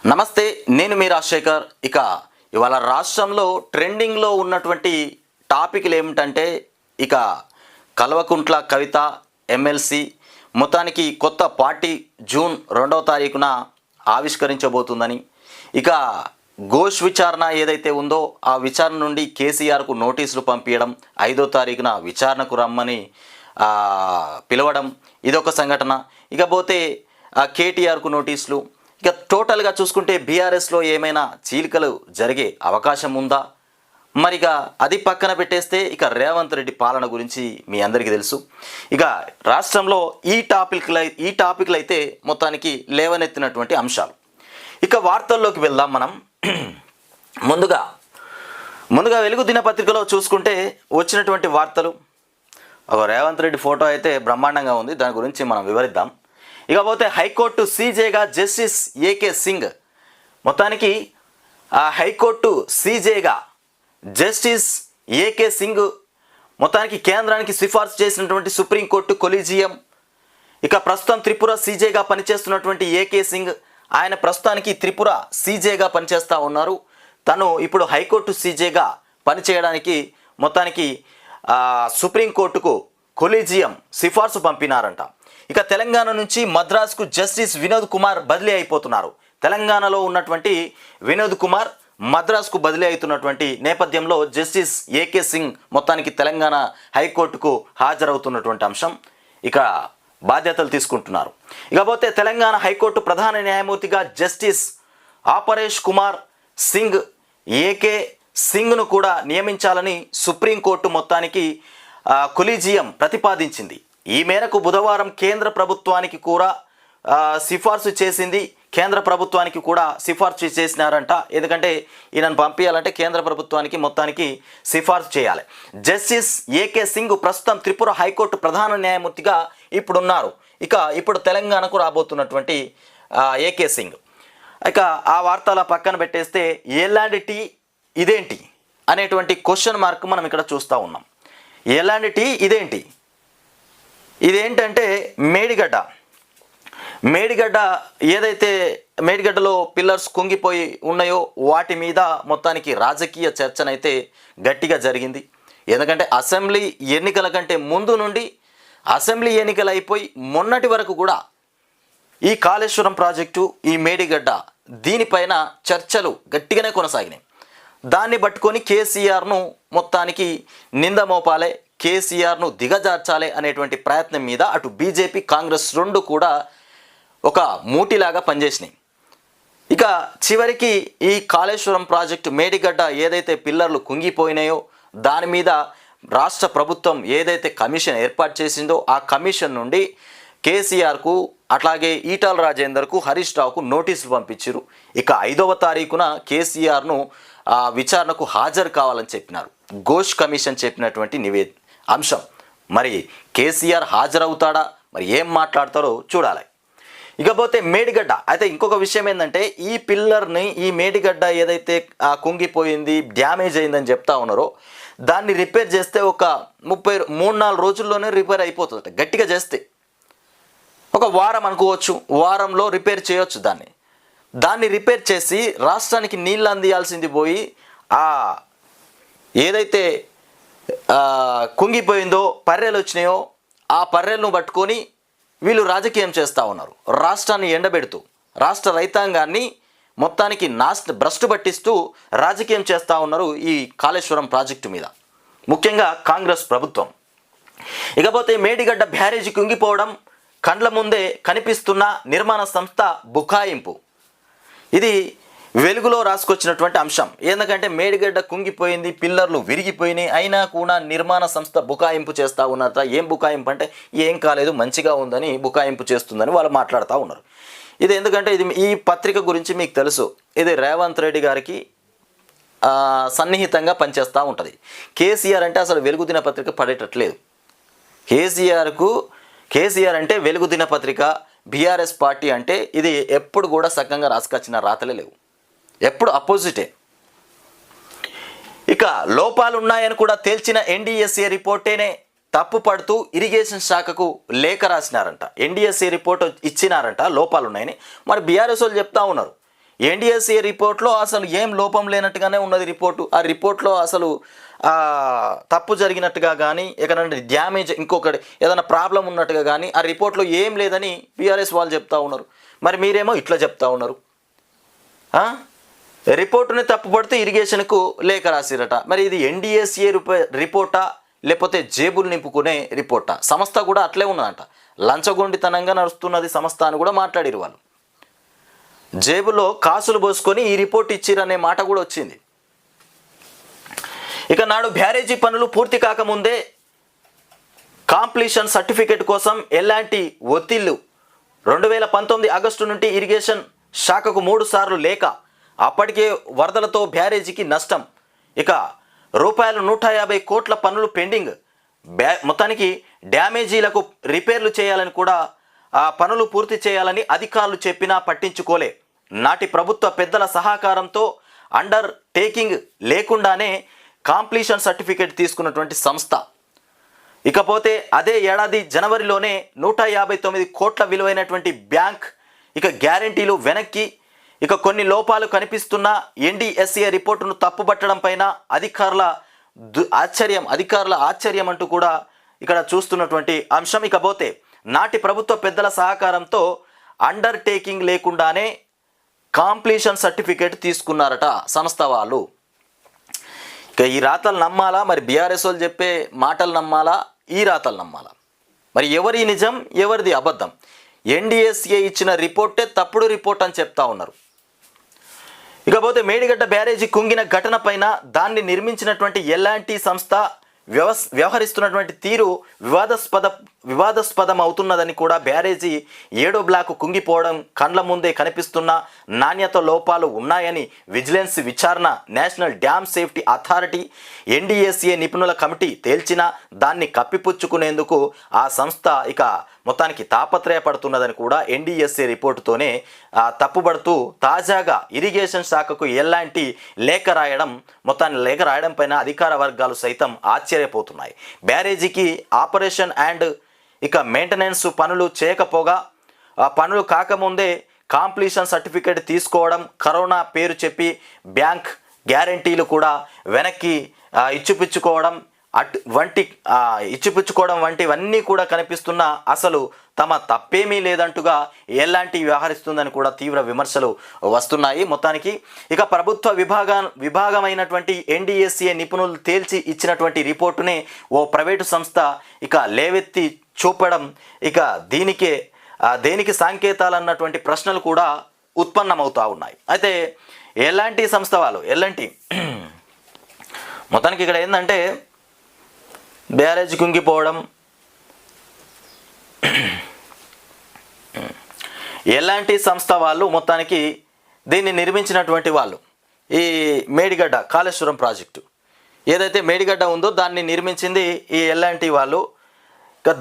నమస్తే, నేను మీ రాజశేఖర్. ఇవాళ రాష్ట్రంలో ట్రెండింగ్లో ఉన్నటువంటి టాపిక్లు ఏమిటంటే ఇక కల్వకుంట్ల కవిత ఎమ్మెల్సీ మొత్తానికి కొత్త పార్టీ జూన్ 2వ తారీఖున ఆవిష్కరించబోతుందని, ఇక ఘోష్ విచారణ ఏదైతే ఉందో ఆ విచారణ నుండి కేసీఆర్కు నోటీసులు పంపించడం, 5వ తారీఖున విచారణకు రమ్మని పిలవడం, ఇదొక సంఘటన. ఇకపోతే కేటీఆర్కు నోటీసులు. ఇక టోటల్గా చూసుకుంటే బీఆర్ఎస్లో ఏమైనా చీలికలు జరిగే అవకాశం ఉందా? మరిగా అది పక్కన పెట్టేస్తే ఇక రేవంత్ రెడ్డి పాలన గురించి మీ అందరికీ తెలుసు. ఇక రాష్ట్రంలో ఈ టాపిక్లు అయితే మొత్తానికి లేవనెత్తినటువంటి అంశాలు. ఇక వార్తల్లోకి వెళ్దాం మనం. ముందుగా వెలుగు దినపత్రికలో చూసుకుంటే వచ్చినటువంటి వార్తలు. ఒక రేవంత్ రెడ్డి ఫోటో అయితే బ్రహ్మాండంగా ఉంది, దాని గురించి మనం వివరిద్దాం. ఇకపోతే హైకోర్టు సీజేగా జస్టిస్ ఏకే సింగ్, మొత్తానికి ఆ హైకోర్టు సీజేగా జస్టిస్ ఏకే సింగ్ మొత్తానికి కేంద్రానికి సిఫార్సు చేసినటువంటి సుప్రీంకోర్టు కొలీజియం. ఇక ప్రస్తుతం త్రిపుర సీజేగా పనిచేస్తున్నటువంటి ఏకే సింగ్, ఆయన ప్రస్తుతానికి త్రిపుర సీజేగా పనిచేస్తూ ఉన్నారు. తను ఇప్పుడు హైకోర్టు సీజేగా పనిచేయడానికి మొత్తానికి సుప్రీంకోర్టుకు కొలీజియం సిఫార్సు పంపినారంట. ఇక తెలంగాణ నుంచి మద్రాసుకు జస్టిస్ వినోద్ కుమార్ బదిలీ అయిపోతున్నారు. తెలంగాణలో ఉన్నటువంటి వినోద్ కుమార్ మద్రాసుకు బదిలీ అవుతున్నటువంటి నేపథ్యంలో జస్టిస్ ఏకే సింగ్ మొత్తానికి తెలంగాణ హైకోర్టుకు హాజరవుతున్నటువంటి అంశం. ఇక బాధ్యతలు తీసుకుంటున్నారు. ఇకపోతే తెలంగాణ హైకోర్టు ప్రధాన న్యాయమూర్తిగా జస్టిస్ ఆపరేష్ కుమార్ సింగ్ ఏకే సింగ్ను కూడా నియమించాలని సుప్రీంకోర్టు మొత్తానికి కొలీజియం ప్రతిపాదించింది. ఈ మేరకు బుధవారం కేంద్ర ప్రభుత్వానికి కూడా సిఫార్సు చేసింది. కేంద్ర ప్రభుత్వానికి కూడా సిఫార్సు చేసినారంట. ఎందుకంటే ఈయనను పంపించాలంటే కేంద్ర ప్రభుత్వానికి మొత్తానికి సిఫార్సు చేయాలి. జస్టిస్ ఏకే సింగ్ ప్రస్తుతం త్రిపుర హైకోర్టు ప్రధాన న్యాయమూర్తిగా ఇప్పుడున్నారు. ఇప్పుడు తెలంగాణకు రాబోతున్నటువంటి ఏకే సింగ్. ఇక ఆ వార్తల పక్కన పెట్టేస్తే ఎలాంటి టీ ఇదేంటి అనేటువంటి క్వశ్చన్ మార్క్ మనం ఇక్కడ చూస్తూ ఉన్నాం. ఎలాంటి టీ ఇదేంటంటే మేడిగడ్డ ఏదైతే మేడిగడ్డలో పిల్లర్స్ కుంగిపోయి ఉన్నాయో వాటి మీద మొత్తానికి రాజకీయ చర్చనైతే గట్టిగా జరిగింది. ఎందుకంటే అసెంబ్లీ ఎన్నికల కంటే ముందు నుండి అసెంబ్లీ ఎన్నికలు అయిపోయి మొన్నటి వరకు కూడా ఈ కాళేశ్వరం ప్రాజెక్టు, ఈ మేడిగడ్డ దీనిపైన చర్చలు గట్టిగానే కొనసాగినాయి. దాన్ని పట్టుకొని కేసీఆర్ను మొత్తానికి నింద మోపాలే, కేసీఆర్ను దిగజార్చాలే అనేటువంటి ప్రయత్నం మీద అటు బీజేపీ కాంగ్రెస్ రెండు కూడా ఒక మూటిలాగా పనిచేసినాయి. ఇక చివరికి ఈ కాళేశ్వరం ప్రాజెక్టు మేడిగడ్డ ఏదైతే పిల్లర్లు కుంగిపోయినాయో దాని మీద రాష్ట్ర ప్రభుత్వం ఏదైతే కమిషన్ ఏర్పాటు చేసిందో ఆ కమిషన్ నుండి కేసీఆర్కు అట్లాగే ఈటల రాజేందర్కు హరీష్ రావుకు నోటీసులు పంపించారు. ఇక 5వ తారీఖున కేసీఆర్ను విచారణకు హాజరు కావాలని చెప్పినారు. ఘోష్ కమిషన్ చెప్పినటువంటి అంశం. మరి కేసీఆర్ హాజరవుతాడా, మరి ఏం మాట్లాడతారో చూడాలి. ఇకపోతే మేడిగడ్డ అయితే ఇంకొక విషయం ఏంటంటే ఈ పిల్లర్ని, ఈ మేడిగడ్డ ఏదైతే కుంగిపోయింది, డ్యామేజ్ అయిందని చెప్తా ఉన్నారో దాన్ని రిపేర్ చేస్తే ఒక 3-4 రోజుల్లోనే రిపేర్ అయిపోతుంది. గట్టిగా చేస్తే ఒక వారం అనుకోవచ్చు, వారంలో రిపేర్ చేయొచ్చు. దాన్ని రిపేర్ చేసి రాష్ట్రానికి నీళ్ళు అందియాల్సింది పోయి ఏదైతే కుంగిపోయిందో పర్రెలు వచ్చినాయో ఆ పర్రెలను పట్టుకొని వీళ్ళు రాజకీయం చేస్తూ ఉన్నారు. రాష్ట్రాన్ని ఎండబెడుతూ రాష్ట్ర రైతాంగాన్ని మొత్తానికి భ్రష్టు పట్టిస్తూ రాజకీయం చేస్తూ ఉన్నారు ఈ కాళేశ్వరం ప్రాజెక్టు మీద, ముఖ్యంగా కాంగ్రెస్ ప్రభుత్వం. ఇకపోతే మేడిగడ్డ బ్యారేజీ కుంగిపోవడం కండ్ల ముందే కనిపిస్తున్న నిర్మాణ సంస్థ బుకాయింపు. ఇది వెలుగులో రాసుకొచ్చినటువంటి అంశం. ఎందుకంటే మేడిగడ్డ కుంగిపోయింది, పిల్లర్లు విరిగిపోయినాయి, అయినా కూడా నిర్మాణ సంస్థ బుకాయింపు చేస్తూ ఉన్నారట. ఏం బుకాయింపు అంటే ఏం కాలేదు, మంచిగా ఉందని బుకాయింపు చేస్తుందని వాళ్ళు మాట్లాడుతూ ఉన్నారు. ఇది ఎందుకంటే ఈ పత్రిక గురించి మీకు తెలుసు, ఇది రేవంత్ రెడ్డి గారికి సన్నిహితంగా పనిచేస్తూ ఉంటుంది. కేసీఆర్ అంటే అసలు వెలుగు దినపత్రిక పడేటట్లేదు. కేసీఆర్ అంటే వెలుగు దినపత్రిక, బీఆర్ఎస్ పార్టీ అంటే ఇది ఎప్పుడు కూడా సక్కంగా రాసుకొచ్చిన రాతలే లేవు, ఎప్పుడు అపోజిటే. ఇక లోపాలున్నాయని కూడా తేల్చిన ఎన్డీఎస్ఏ రిపోర్టేనే తప్పుపడుతూ ఇరిగేషన్ శాఖకు లేఖ రాసినారంట. NDSA report ఇచ్చినారంట లోపాలున్నాయని. మరి బీఆర్ఎస్ వాళ్ళు చెప్తా ఉన్నారు ఎన్డీఎస్ఏ రిపోర్ట్లో అసలు ఏం లోపం లేనట్టుగానే ఉన్నది రిపోర్టు. ఆ రిపోర్ట్లో అసలు తప్పు జరిగినట్టుగా కానీ ఎక్కడంటే డ్యామేజ్ ఇంకొకటి ఏదైనా ప్రాబ్లం ఉన్నట్టుగా కానీ ఆ రిపోర్ట్లో ఏం లేదని బీఆర్ఎస్ వాళ్ళు చెప్తా ఉన్నారు. మరి మీరేమో ఇట్లా చెప్తా ఉన్నారు. రిపోర్టుని తప్పుపడుతూ ఇరిగేషన్కు లేఖ రాసిరట. మరి ఇది ఎన్డీఎస్ఏ రిపోర్టా లేకపోతే జేబులు నింపుకునే రిపోర్టా? సంస్థ కూడా అట్లే ఉన్నదంట, లంచగొండితనంగా నడుస్తున్నది సంస్థ అని కూడా మాట్లాడిరు వాళ్ళు. జేబులో కాసులు పోసుకొని ఈ రిపోర్ట్ ఇచ్చిరనే మాట కూడా వచ్చింది. ఇక నాడు బ్యారేజీ పనులు పూర్తి కాకముందే కాంప్లీషన్ సర్టిఫికేట్ కోసం ఎలాంటి ఒత్తిళ్లు 2019 ఆగస్టు నుండి ఇరిగేషన్ శాఖకు 3 సార్లు లేఖ. అప్పటికే వరదలతో బ్యారేజీకి నష్టం. ఇక రూపాయలు 150 కోట్ల పనులు పెండింగ్. మొత్తానికి డ్యామేజీలకు రిపేర్లు చేయాలని కూడా ఆ పనులు పూర్తి చేయాలని అధికారులు చెప్పినా పట్టించుకోలే. నాటి ప్రభుత్వ పెద్దల సహకారంతో అండర్ టేకింగ్ లేకుండానే కాంప్లీషన్ సర్టిఫికేట్ తీసుకున్నటువంటి సంస్థ. ఇకపోతే అదే ఏడాది జనవరిలోనే 159 కోట్ల విలువైనటువంటి బ్యాంక్ గ్యారంటీలు వెనక్కి. కొన్ని లోపాలు కనిపిస్తున్న ఎన్డీఎస్ఏ రిపోర్టును తప్పుపట్టడం పైన అధికారుల ఆశ్చర్యం అంటూ కూడా ఇక్కడ చూస్తున్నటువంటి అంశం. ఇకపోతే నాటి ప్రభుత్వ పెద్దల సహకారంతో అండర్ టేకింగ్ లేకుండానే కాంప్లీషన్ సర్టిఫికేట్ తీసుకున్నారట సంస్థ వాళ్ళు. ఈ రాతలు నమ్మాలా? మరి బీఆర్ఎస్ వాళ్ళు చెప్పే మాటలు నమ్మాలా? ఈ రాతలు నమ్మాలా? మరి ఎవరి నిజం ఎవరిది అబద్ధం? ఎన్డీఎస్ఏ ఇచ్చిన రిపోర్టే తప్పుడు రిపోర్ట్ అని చెప్తా ఉన్నారు. ఇకపోతే మేడిగడ్డ బ్యారేజీ కుంగిన ఘటన పైన దాన్ని నిర్మించినటువంటి ఎలాంటి సంస్థ వ్యవహరిస్తున్నటువంటి తీరు వివాదాస్పదం అవుతున్నదని కూడా బ్యారేజీ 7వ బ్లాకు కుంగిపోవడం కండ్ల ముందే కనిపిస్తున్న నాణ్యత లోపాలు ఉన్నాయని విజిలెన్స్ విచారణ, national dam safety authority, NDSA నిపుణుల కమిటీ తేల్చినా దాన్ని కప్పిపుచ్చుకునేందుకు ఆ సంస్థ మొత్తానికి తాపత్రయపడుతున్నదని కూడా ఎన్డీఎస్ఏ రిపోర్టుతోనే తప్పుపడుతూ తాజాగా ఇరిగేషన్ శాఖకు ఎలాంటి లేఖ రాయడం పైన అధికార వర్గాలు సైతం ఆశ్చర్యపోతున్నాయి. బ్యారేజీకి ఆపరేషన్ అండ్ మెయింటెనెన్స్ పనులు చేయకపోగా పనులు కాకముందే కాంప్లీషన్ సర్టిఫికేట్ తీసుకోవడం, కరోనా పేరు చెప్పి బ్యాంక్ గ్యారంటీలు కూడా వెనక్కి ఇచ్చిపుచ్చుకోవడం వంటివన్నీ కూడా కనిపిస్తున్న అసలు తమ తప్పేమీ లేదంటుగా ఎలాంటి వ్యవహరిస్తుందని కూడా తీవ్ర విమర్శలు వస్తున్నాయి. మొత్తానికి ప్రభుత్వ విభాగమైనటువంటి ఎన్డీఎస్ఏ నిపుణులు తేల్చి ఇచ్చినటువంటి రిపోర్టునే ఓ ప్రైవేటు సంస్థ లేవెత్తి చూపడం దేనికి సంకేతాలు అన్నటువంటి ప్రశ్నలు కూడా ఉత్పన్నమవుతూ ఉన్నాయి. అయితే ఎలాంటి సంస్థ వాళ్ళు మొత్తానికి ఇక్కడ ఏంటంటే బ్యారేజ్ కుంగిపోవడం, ఎలాంటి సంస్థ వాళ్ళు మొత్తానికి దీన్ని నిర్మించినటువంటి వాళ్ళు ఈ మేడిగడ్డ కాళేశ్వరం ప్రాజెక్టు ఏదైతే మేడిగడ్డ ఉందో దాన్ని నిర్మించింది ఈ ఎలాంటి వాళ్ళు.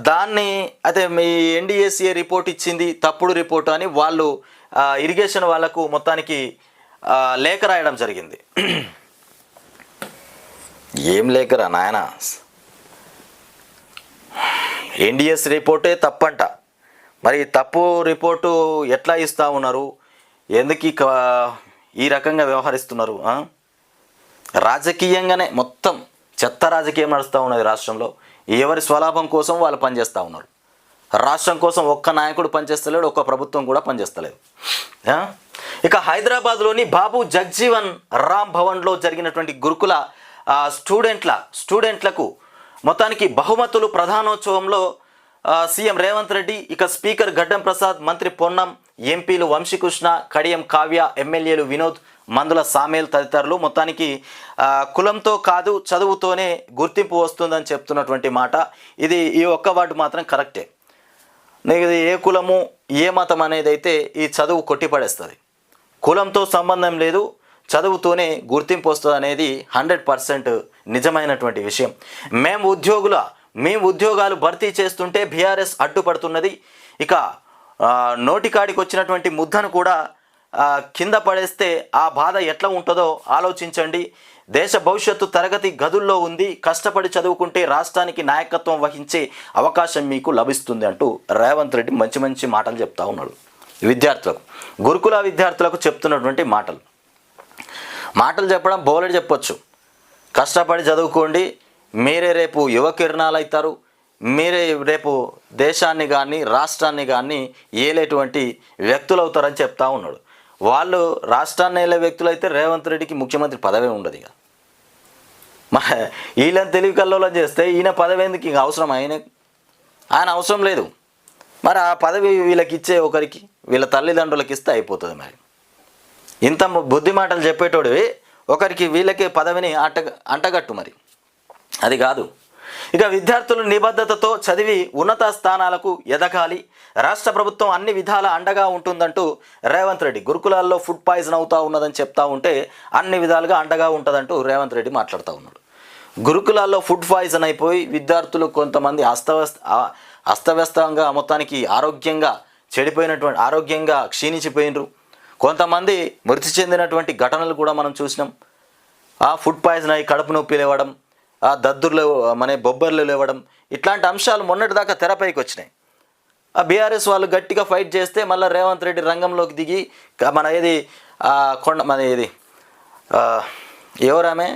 దాన్ని అయితే మీ ఎన్డీఎస్ఏ రిపోర్ట్ ఇచ్చింది తప్పుడు రిపోర్టు అని వాళ్ళు ఇరిగేషన్ వాళ్ళకు మొత్తానికి లేఖ రాయడం జరిగింది. ఏం లేఖరా నాయన? ఎన్డీఎస్ రిపోర్టే తప్పంట. మరి తప్పు రిపోర్టు ఎట్లా ఇస్తూ ఉన్నారు? ఎందుకు ఈ రకంగా వ్యవహరిస్తున్నారు? రాజకీయంగానే మొత్తం చెత్త రాజకీయం నడుస్తూ ఉన్నది రాష్ట్రంలో. ఎవరి స్వలాభం కోసం వాళ్ళు పనిచేస్తూ ఉన్నారు. రాష్ట్రం కోసం ఒక్క నాయకుడు పనిచేస్తలేడు, ఒక్క ప్రభుత్వం కూడా పనిచేస్తలేదు. హైదరాబాద్లోని బాబు జగ్జీవన్ రామ్ భవన్లో జరిగినటువంటి గురుకుల స్టూడెంట్లకు మొత్తానికి బహుమతులు ప్రధానోత్సవంలో సీఎం రేవంత్ రెడ్డి, స్పీకర్ గడ్డం ప్రసాద్, మంత్రి పొన్నం, ఎంపీలు వంశీకృష్ణ, కడియం కావ్య, ఎమ్మెల్యేలు వినోద్, మందుల సామేల్ తదితరులు మొత్తానికి కులంతో కాదు చదువుతోనే గుర్తింపు వస్తుందని చెప్తున్నటువంటి మాట. ఈ ఒక్క వార్డు మాత్రం కరెక్టే. ఇది ఏ కులము ఏ మతం అనేది అయితే ఈ చదువు కొట్టిపడేస్తుంది. కులంతో సంబంధం లేదు, చదువుతోనే గుర్తింపు వస్తుంది అనేది 100% నిజమైనటువంటి విషయం. మేము ఉద్యోగాలు భర్తీ చేస్తుంటే బీఆర్ఎస్ అడ్డుపడుతున్నది. నోటికాడికి వచ్చినటువంటి ముద్దను కూడా కింద పడేస్తే ఆ బాధ ఎట్లా ఉంటుందో ఆలోచించండి. దేశ భవిష్యత్తు తరగతి గదుల్లో ఉంది. కష్టపడి చదువుకుంటే రాష్ట్రానికి నాయకత్వం వహించే అవకాశం మీకు లభిస్తుంది అంటూ రేవంత్ రెడ్డి మంచి మాటలు చెప్తా ఉన్నాడు. విద్యార్థులకు, గురుకుల విద్యార్థులకు చెప్తున్నటువంటి మాటలు చెప్పడం బోలెడు చెప్పొచ్చు. కష్టపడి చదువుకోండి, మీరే రేపు యువ కిరణాలు అవుతారు, మీరే రేపు దేశాన్ని కానీ రాష్ట్రాన్ని కానీ ఏలేటువంటి వ్యక్తులు అవుతారని చెప్తా ఉన్నాడు. వాళ్ళు రాష్ట్రాన్ని ఏలే వ్యక్తులు అయితే రేవంత్ రెడ్డికి ముఖ్యమంత్రి పదవే ఉండదు. ఇక మరి వీళ్ళని తెలివి కల్లోలం చేస్తే ఈయన పదవి ఎందుకు ఇంక అవసరం? ఆయన అవసరం లేదు. మరి ఆ పదవి వీళ్ళకి ఇచ్చే ఒకరికి, వీళ్ళ తల్లిదండ్రులకి ఇస్తే అయిపోతుంది. మరి ఇంత బుద్ధి మాటలు చెప్పేటోడివి ఒకరికి వీళ్ళకి పదవిని అంటగట్టు, మరి అది కాదు. ఇక విద్యార్థులు నిబద్ధతతో చదివి ఉన్నత స్థానాలకు ఎదగాలి, రాష్ట్ర ప్రభుత్వం అన్ని విధాల అండగా ఉంటుందంటూ రేవంత్ రెడ్డి, గురుకులాల్లో ఫుడ్ పాయిజన్ అవుతూ ఉన్నదని చెప్తా ఉంటే అన్ని విధాలుగా అండగా ఉంటుందంటూ రేవంత్ రెడ్డి మాట్లాడుతూ ఉన్నాడు. గురుకులాల్లో ఫుడ్ పాయిజన్ అయిపోయి విద్యార్థులు కొంతమంది అస్తవ్యస్తంగా మొత్తానికి ఆరోగ్యంగా క్షీణించిపోయినరు. కొంతమంది మృతి చెందినటువంటి ఘటనలు కూడా మనం చూసినాం. ఆ ఫుడ్ పాయిజన్ అయ్యి కడుపు నొప్పి లేవడం, ఆ దద్దుర్లు బొబ్బర్లు లేవడం, ఇట్లాంటి అంశాలు మొన్నటిదాకా తెరపైకి వచ్చినాయి. ఆ బీఆర్ఎస్ వాళ్ళు గట్టిగా ఫైట్ చేస్తే మళ్ళీ రేవంత్ రెడ్డి రంగంలోకి దిగి ఎవరామె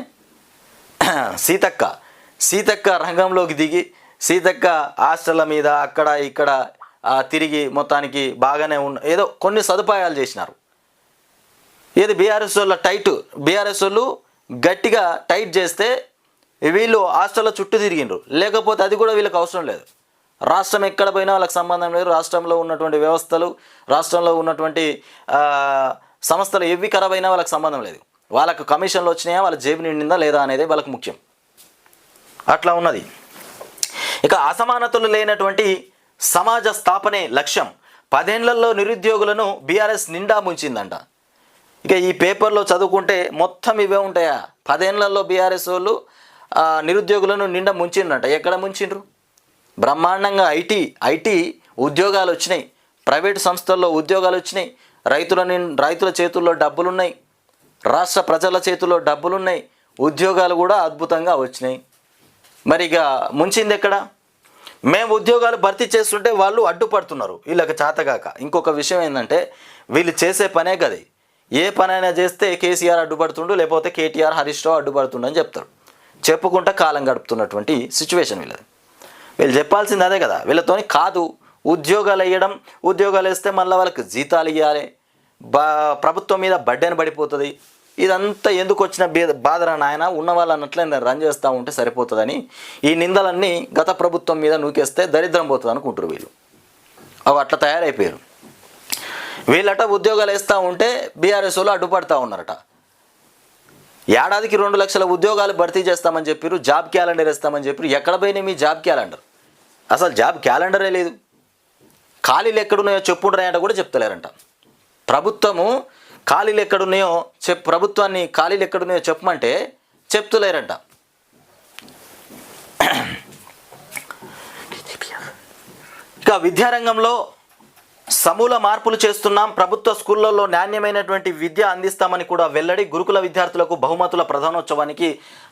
సీతక్క రంగంలోకి దిగి సీతక్క హాస్టళ్ళ మీద అక్కడ ఇక్కడ తిరిగి మొత్తానికి బాగానే ఏదో కొన్ని సదుపాయాలు చేసినారు. బీఆర్ఎస్ వాళ్ళు గట్టిగా టైట్ చేస్తే వీళ్ళు హాస్టల్లో చుట్టూ తిరిగిండ్రు. లేకపోతే అది కూడా వీళ్ళకి అవసరం లేదు. రాష్ట్రం ఎక్కడ పోయినా వాళ్ళకి సంబంధం లేదు. రాష్ట్రంలో ఉన్నటువంటి వ్యవస్థలు, రాష్ట్రంలో ఉన్నటువంటి సంస్థలు ఎవి ఖరాబ్ అయినా వాళ్ళకి సంబంధం లేదు. వాళ్ళకు కమిషన్లు వచ్చినాయా, వాళ్ళ జేబు నిండిందా లేదా అనేది వాళ్ళకి ముఖ్యం. అట్లా ఉన్నది. ఇక అసమానతలు లేనటువంటి సమాజ స్థాపనే లక్ష్యం, 10 ఏళ్లలో నిరుద్యోగులను బీఆర్ఎస్ నిండా ముంచిందంట. ఇక ఈ పేపర్లో చదువుకుంటే మొత్తం ఇవే ఉంటాయా? 10 ఏళ్లలో బీఆర్ఎస్ వాళ్ళు నిరుద్యోగులను నిండా ముంచిండ్రంట. ఎక్కడ ముంచిండ్రు? బ్రహ్మాండంగా ఐటీ ఉద్యోగాలు వచ్చినాయి, ప్రైవేటు సంస్థల్లో ఉద్యోగాలు వచ్చినాయి, రైతుల చేతుల్లో డబ్బులున్నాయి, రాష్ట్ర ప్రజల చేతుల్లో డబ్బులున్నాయి, ఉద్యోగాలు కూడా అద్భుతంగా వచ్చినాయి. మరి ఇక ముంచింది ఎక్కడ? మేము ఉద్యోగాలు భర్తీ చేస్తుంటే వాళ్ళు అడ్డుపడుతున్నారు వీళ్ళకి చేతగాక. ఇంకొక విషయం ఏంటంటే వీళ్ళు చేసే పనే కదా, ఏ పనైనా చేస్తే కేసీఆర్ అడ్డుపడుతుండు, లేకపోతే కేటీఆర్ హరీష్ రావు అడ్డుపడుతుండు అని చెప్తారు. చెప్పుకుంటా కాలం గడుపుతున్నటువంటి సిచ్యువేషన్ వీళ్ళది. వీళ్ళు చెప్పాల్సింది అదే కదా. వీళ్ళతోని కాదు ఉద్యోగాలు వేయడం, ఉద్యోగాలు వేస్తే మళ్ళీ వాళ్ళకి జీతాలు ఇవ్వాలి, ప్రభుత్వం మీద బడ్డెన పడిపోతుంది. ఇదంతా ఎందుకు వచ్చిన బాధరా నాయన, ఉన్న వాళ్ళు అన్నట్లే రన్ చేస్తూ ఉంటే సరిపోతుందని ఈ నిందలన్నీ గత ప్రభుత్వం మీద నూకేస్తే దరిద్రం పోతుంది అనుకుంటారు వీళ్ళు. అవి అట్లా తయారైపోయారు. వీళ్ళట ఉద్యోగాలు వేస్తూ ఉంటే బీఆర్ఎస్ వాళ్ళు అడ్డుపడతా ఉన్నారట. ఏడాదికి 2 లక్షల ఉద్యోగాలు భర్తీ చేస్తామని చెప్పారు, జాబ్ క్యాలెండర్ వేస్తామని చెప్పారు. ఎక్కడ పోయినాయి మీ జాబ్ క్యాలెండర్? అసలు జాబ్ క్యాలెండరే లేదు. ఖాళీలు ఎక్కడున్నాయో చెప్పుండ్రాయంట కూడా చెప్తలేరంట. ప్రభుత్వము ఖాళీలు ఎక్కడున్నాయో ప్రభుత్వాన్ని ఖాళీలు ఎక్కడున్నాయో చెప్పమంటే చెప్తలేరంట. ఇక విద్యారంగంలో సమూల మార్పులు చేస్తున్నాం, ప్రభుత్వ స్కూళ్ళల్లో నాణ్యమైనటువంటి విద్య అందిస్తామని కూడా వెల్లడి, గురుకుల విద్యార్థులకు బహుమతుల ప్రధానోత్సవానికి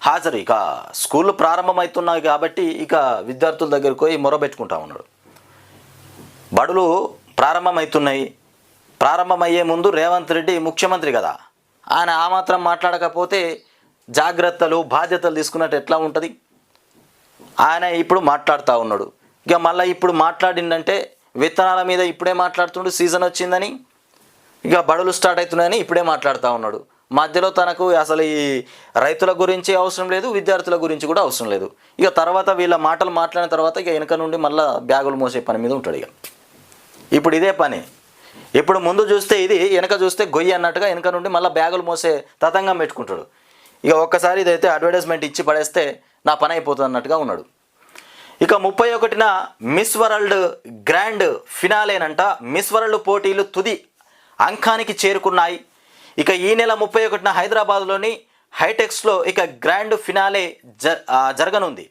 హాజరు. ఇక స్కూళ్ళు ప్రారంభమవుతున్నాయి కాబట్టి ఇక విద్యార్థుల దగ్గరికి పోయి మొరబెట్టుకుంటా ఉన్నాడు. బడులు ప్రారంభమవుతున్నాయి. ప్రారంభమయ్యే ముందు రేవంత్ రెడ్డి ముఖ్యమంత్రి కదా, ఆయన ఆ మాత్రం మాట్లాడకపోతే జాగ్రత్తలు బాధ్యతలు తీసుకున్నట్టు ఎట్లా ఉంటుంది? ఆయన ఇప్పుడు మాట్లాడుతూ ఉన్నాడు. ఇక మళ్ళీ ఇప్పుడు మాట్లాడిందంటే విత్తనాల మీద ఇప్పుడే మాట్లాడుతుండు, సీజన్ వచ్చిందని, ఇక బడులు స్టార్ట్ అవుతున్నాయని ఇప్పుడే మాట్లాడుతూ ఉన్నాడు. మధ్యలో తనకు అసలు ఈ రైతుల గురించి అవసరం లేదు, విద్యార్థుల గురించి కూడా అవసరం లేదు. ఇక తర్వాత వీళ్ళ మాటలు మాట్లాడిన తర్వాత ఇక వెనక నుండి మళ్ళీ బ్యాగులు మోసే పని మీద ఉంటాడు. ఇక ఇప్పుడు ఇదే పని. ఇప్పుడు ముందు చూస్తే ఇది, వెనక చూస్తే గొయ్యి అన్నట్టుగా వెనక నుండి మళ్ళీ బ్యాగులు మోసే తతంగం పెట్టుకుంటాడు. ఇక ఒక్కసారి ఇదైతే అడ్వర్టైజ్మెంట్ ఇచ్చి పడేస్తే నా పని అయిపోతుంది అన్నట్టుగా ఉన్నాడు. ఇక 31న మిస్ వరల్డ్ గ్రాండ్ ఫినాలేనంట. మిస్ వరల్డ్ పోటీలు తుది అంకానికి చేరుకున్నాయి. ఇక ఈ నెల 31న హైదరాబాద్లోని హైటెక్స్లో ఇక గ్రాండ్ ఫినాలే జరగనుంది.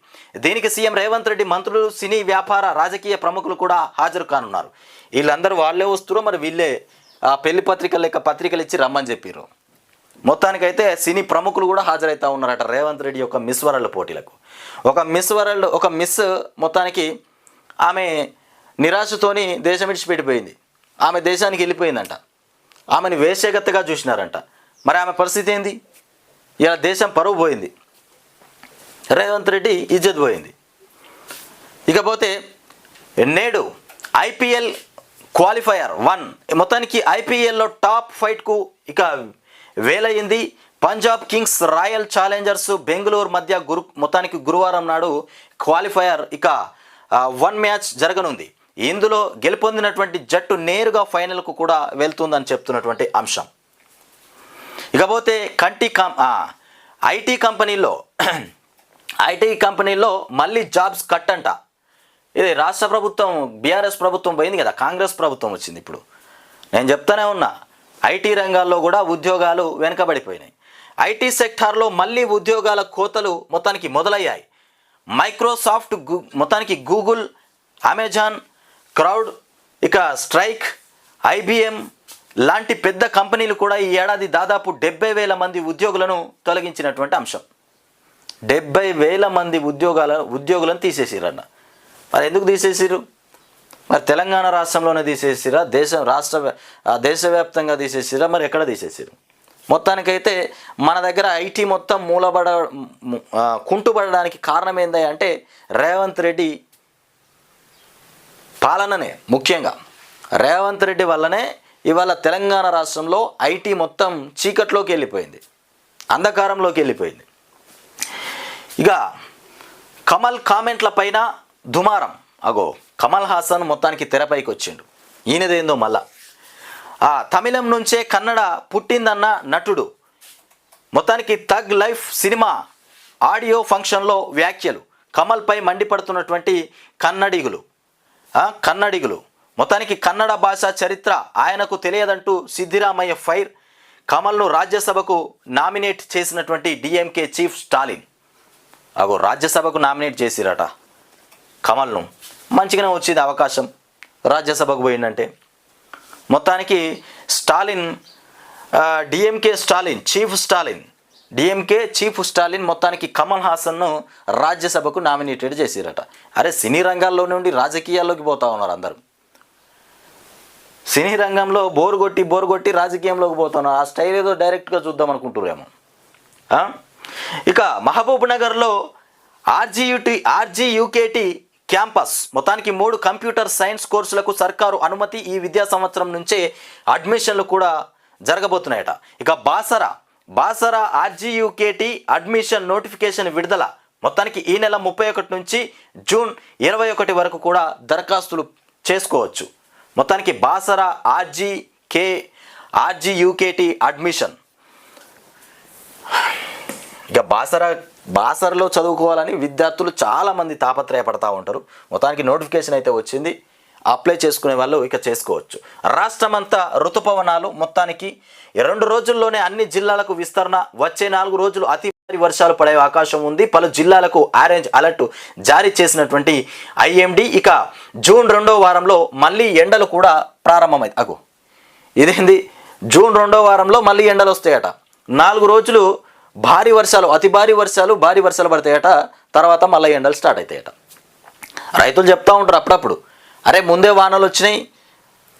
దీనికి సీఎం రేవంత్ రెడ్డి, మంత్రులు, సినీ, వ్యాపార, రాజకీయ ప్రముఖులు కూడా హాజరు కానున్నారు. వీళ్ళందరూ వాళ్ళే వస్తున్నారు, మరి వీళ్ళే పెళ్లి పత్రికలు లెక్క పత్రికలు ఇచ్చి రమ్మని చెప్పారు. మొత్తానికైతే సినీ ప్రముఖులు కూడా హాజరవుతూ ఉన్నారట రేవంత్ రెడ్డి యొక్క మిస్ వరల్డ్ పోటీలకు. ఒక మిస్ మొత్తానికి ఆమె నిరాశతోని దేశం విడిచిపెట్టిపోయింది. ఆమె దేశానికి వెళ్ళిపోయిందంట, ఆమెను వేశ్యగత్తగా చూసినారంట. మరి ఆమె పరిస్థితి ఏంది? ఇలా దేశం పరువు పోయింది, రేవంత్ రెడ్డి ఇజ్జత్ పోయింది. ఇకపోతే నేడు ఐపీఎల్ క్వాలిఫైయర్ 1 మొత్తానికి ఐపీఎల్లో టాప్ ఫైట్కు ఇక వేలయ్యింది. Punjab Kings Royal Challengers Bengaluru మధ్య మొత్తానికి గురువారం నాడు క్వాలిఫైయర్ ఇక 1 మ్యాచ్ జరగనుంది. ఇందులో గెలుపొందినటువంటి జట్టు నేరుగా ఫైనల్కు కూడా వెళ్తుందని చెప్తున్నటువంటి అంశం. ఇకపోతే ఐటీ కంపెనీల్లో మళ్ళీ జాబ్స్ కట్ అంట. ఇది రాష్ట్ర ప్రభుత్వం బీఆర్ఎస్ ప్రభుత్వం పోయింది కదా, కాంగ్రెస్ ప్రభుత్వం వచ్చింది. ఇప్పుడు నేను చెప్తానే ఉన్నా, ఐటీ రంగాల్లో కూడా ఉద్యోగాలు వెనుకబడిపోయినాయి. ఐటీ సెక్టార్లో మళ్ళీ ఉద్యోగాల కోతలు మొత్తానికి మొదలయ్యాయి. మైక్రోసాఫ్ట్ మొత్తానికి గూగుల్, అమెజాన్, క్రౌడ్, ఇక స్ట్రైక్, ఐబిఎం లాంటి పెద్ద కంపెనీలు కూడా ఈ ఏడాది దాదాపు 70,000 మంది ఉద్యోగులను తొలగించినటువంటి అంశం. 70,000 మంది ఉద్యోగులను తీసేసిరన్న. మరి ఎందుకు తీసేసిరు? మరి తెలంగాణ రాష్ట్రంలోనే తీసేసిరా, దేశవ్యాప్తంగా తీసేసిరా, మరి ఎక్కడ తీసేసిరు? మొత్తానికైతే మన దగ్గర ఐటీ మొత్తం కుంటుపడడానికి కారణం ఏంది అంటే రేవంత్ రెడ్డి పాలననే. ముఖ్యంగా రేవంత్ రెడ్డి వల్లనే ఇవాళ తెలంగాణ రాష్ట్రంలో ఐటీ మొత్తం చీకట్లోకి వెళ్ళిపోయింది, అంధకారంలోకి వెళ్ళిపోయింది. ఇక కమల్ కామెంట్ల పైన దుమారం. కమల్ హాసన్ మొత్తానికి తెరపైకి వచ్చిండు. ఈయనదేందో మళ్ళా తమిళం నుంచే కన్నడ పుట్టిందన్న నటుడు మొత్తానికి థగ్ లైఫ్ సినిమా ఆడియో ఫంక్షన్లో వ్యాఖ్యలు. కమల్పై మండిపడుతున్నటువంటి కన్నడిగులు మొత్తానికి కన్నడ భాష చరిత్ర ఆయనకు తెలియదంటూ సిద్ధిరామయ్య ఫైర్. కమల్ను రాజ్యసభకు నామినేట్ చేసినటువంటి డిఎంకే చీఫ్ స్టాలిన్. రాజ్యసభకు నామినేట్ చేసిరట కమల్ను. మంచిగానే వచ్చింది అవకాశం, రాజ్యసభకు పోయిందంటే. మొత్తానికి స్టాలిన్ డిఎంకే చీఫ్ స్టాలిన్ మొత్తానికి కమల్ హాసన్ను రాజ్యసభకు నామినేటెడ్ చేసిరట. అరే సినీ రంగాల్లో నుండి రాజకీయాల్లోకి పోతా ఉన్నారు అందరూ. సినీ రంగంలో బోరు కొట్టి రాజకీయంలోకి పోతున్నారు. ఆ స్టైల్ ఏదో డైరెక్ట్గా చూద్దాం అనుకుంటున్నారేమో. ఇక మహబూబ్ నగర్లో ఆర్జీయూకేటీ క్యాంపస్ మొత్తానికి 3 కంప్యూటర్ సైన్స్ కోర్సులకు సర్కారు అనుమతి. ఈ విద్యా సంవత్సరం నుంచే అడ్మిషన్లు కూడా జరగబోతున్నాయట. ఇక బాసరా ఆర్జీయూకేటీ అడ్మిషన్ నోటిఫికేషన్ విడుదల. మొత్తానికి ఈ నెల 31 నుంచి జూన్ 21 వరకు కూడా దరఖాస్తులు చేసుకోవచ్చు. మొత్తానికి బాసరా ఆర్జీయూకేటీ అడ్మిషన్. ఇక బాసరలో చదువుకోవాలని విద్యార్థులు చాలామంది తాపత్రయపడతా ఉంటారు. మొత్తానికి నోటిఫికేషన్ అయితే వచ్చింది, అప్లై చేసుకునే వాళ్ళు ఇక చేసుకోవచ్చు. రాష్ట్రమంతా ఋతుపవనాలు మొత్తానికి 2 రోజుల్లోనే అన్ని జిల్లాలకు విస్తరణ. వచ్చే 4 రోజులు అతి భారీ వర్షాలు పడే అవకాశం ఉంది. పలు జిల్లాలకు ఆరెంజ్ అలర్ట్ జారీ చేసినటువంటి ఐఎండీ. ఇక జూన్ 2వ వారంలో మళ్ళీ ఎండలు కూడా ప్రారంభమైంది. ఇదేంది, జూన్ 2వ వారంలో మళ్ళీ ఎండలు వస్తాయట. 4 రోజులు భారీ వర్షాలు పడతాయట. తర్వాత మళ్ళీ ఎండలు స్టార్ట్ అవుతాయట. రైతులు చెప్తా ఉంటారు అప్పుడప్పుడు, అరే ముందే వానలు వచ్చినాయి,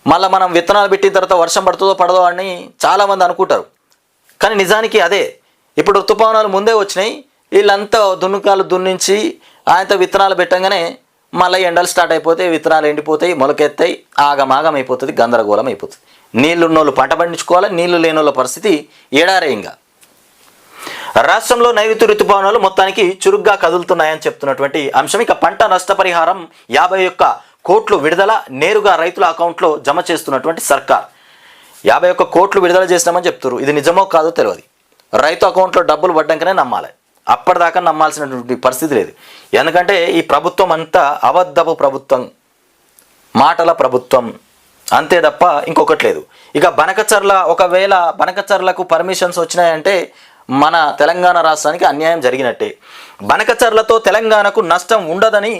మళ్ళీ మనం విత్తనాలు పెట్టిన తర్వాత వర్షం పడుతుందో పడదో అని చాలామంది అనుకుంటారు. కానీ నిజానికి అదే, ఇప్పుడు ఋతుపవనాలు ముందే వచ్చినాయి, వీళ్ళంతా దున్నుకాలు దున్నించి ఆయనతో విత్తనాలు పెట్టంగానే మళ్ళీ ఎండలు స్టార్ట్ అయిపోతాయి, విత్తనాలు ఎండిపోతాయి, మొలకెత్తాయి, ఆగమాగం అయిపోతుంది, గందరగోళం అయిపోతుంది. నీళ్లున్నోళ్ళు పంట పండించుకోవాలి, నీళ్లు లేనోళ్ళ పరిస్థితి ఏడారే. ఇంకా రాష్ట్రంలో నైరుతి ఋతుపవనాలు మొత్తానికి చురుగ్గా కదులుతున్నాయని చెప్తున్నటువంటి అంశం. ఇక పంట నష్టపరిహారం 51 కోట్లు విడుదల, నేరుగా రైతుల అకౌంట్లో జమ చేస్తున్నటువంటి సర్కార్. 51 కోట్లు విడుదల చేసినామని చెప్తున్నారు. ఇది నిజమో కాదో తెలియదు. రైతు అకౌంట్లో డబ్బులు పడ్డాకనే నమ్మాలి, అప్పటిదాకా నమ్మాల్సినటువంటి పరిస్థితి లేదు. ఎందుకంటే ఈ ప్రభుత్వం అంతా అబద్ధపు ప్రభుత్వం, మాటల ప్రభుత్వం అంతే తప్ప ఇంకొకటి లేదు. ఇక ఒకవేళ బనకచర్లకు పర్మిషన్స్ వచ్చినాయంటే మన తెలంగాణ రాష్ట్రానికి అన్యాయం జరిగినట్టే. బనకచర్లతో తెలంగాణకు నష్టం ఉండదని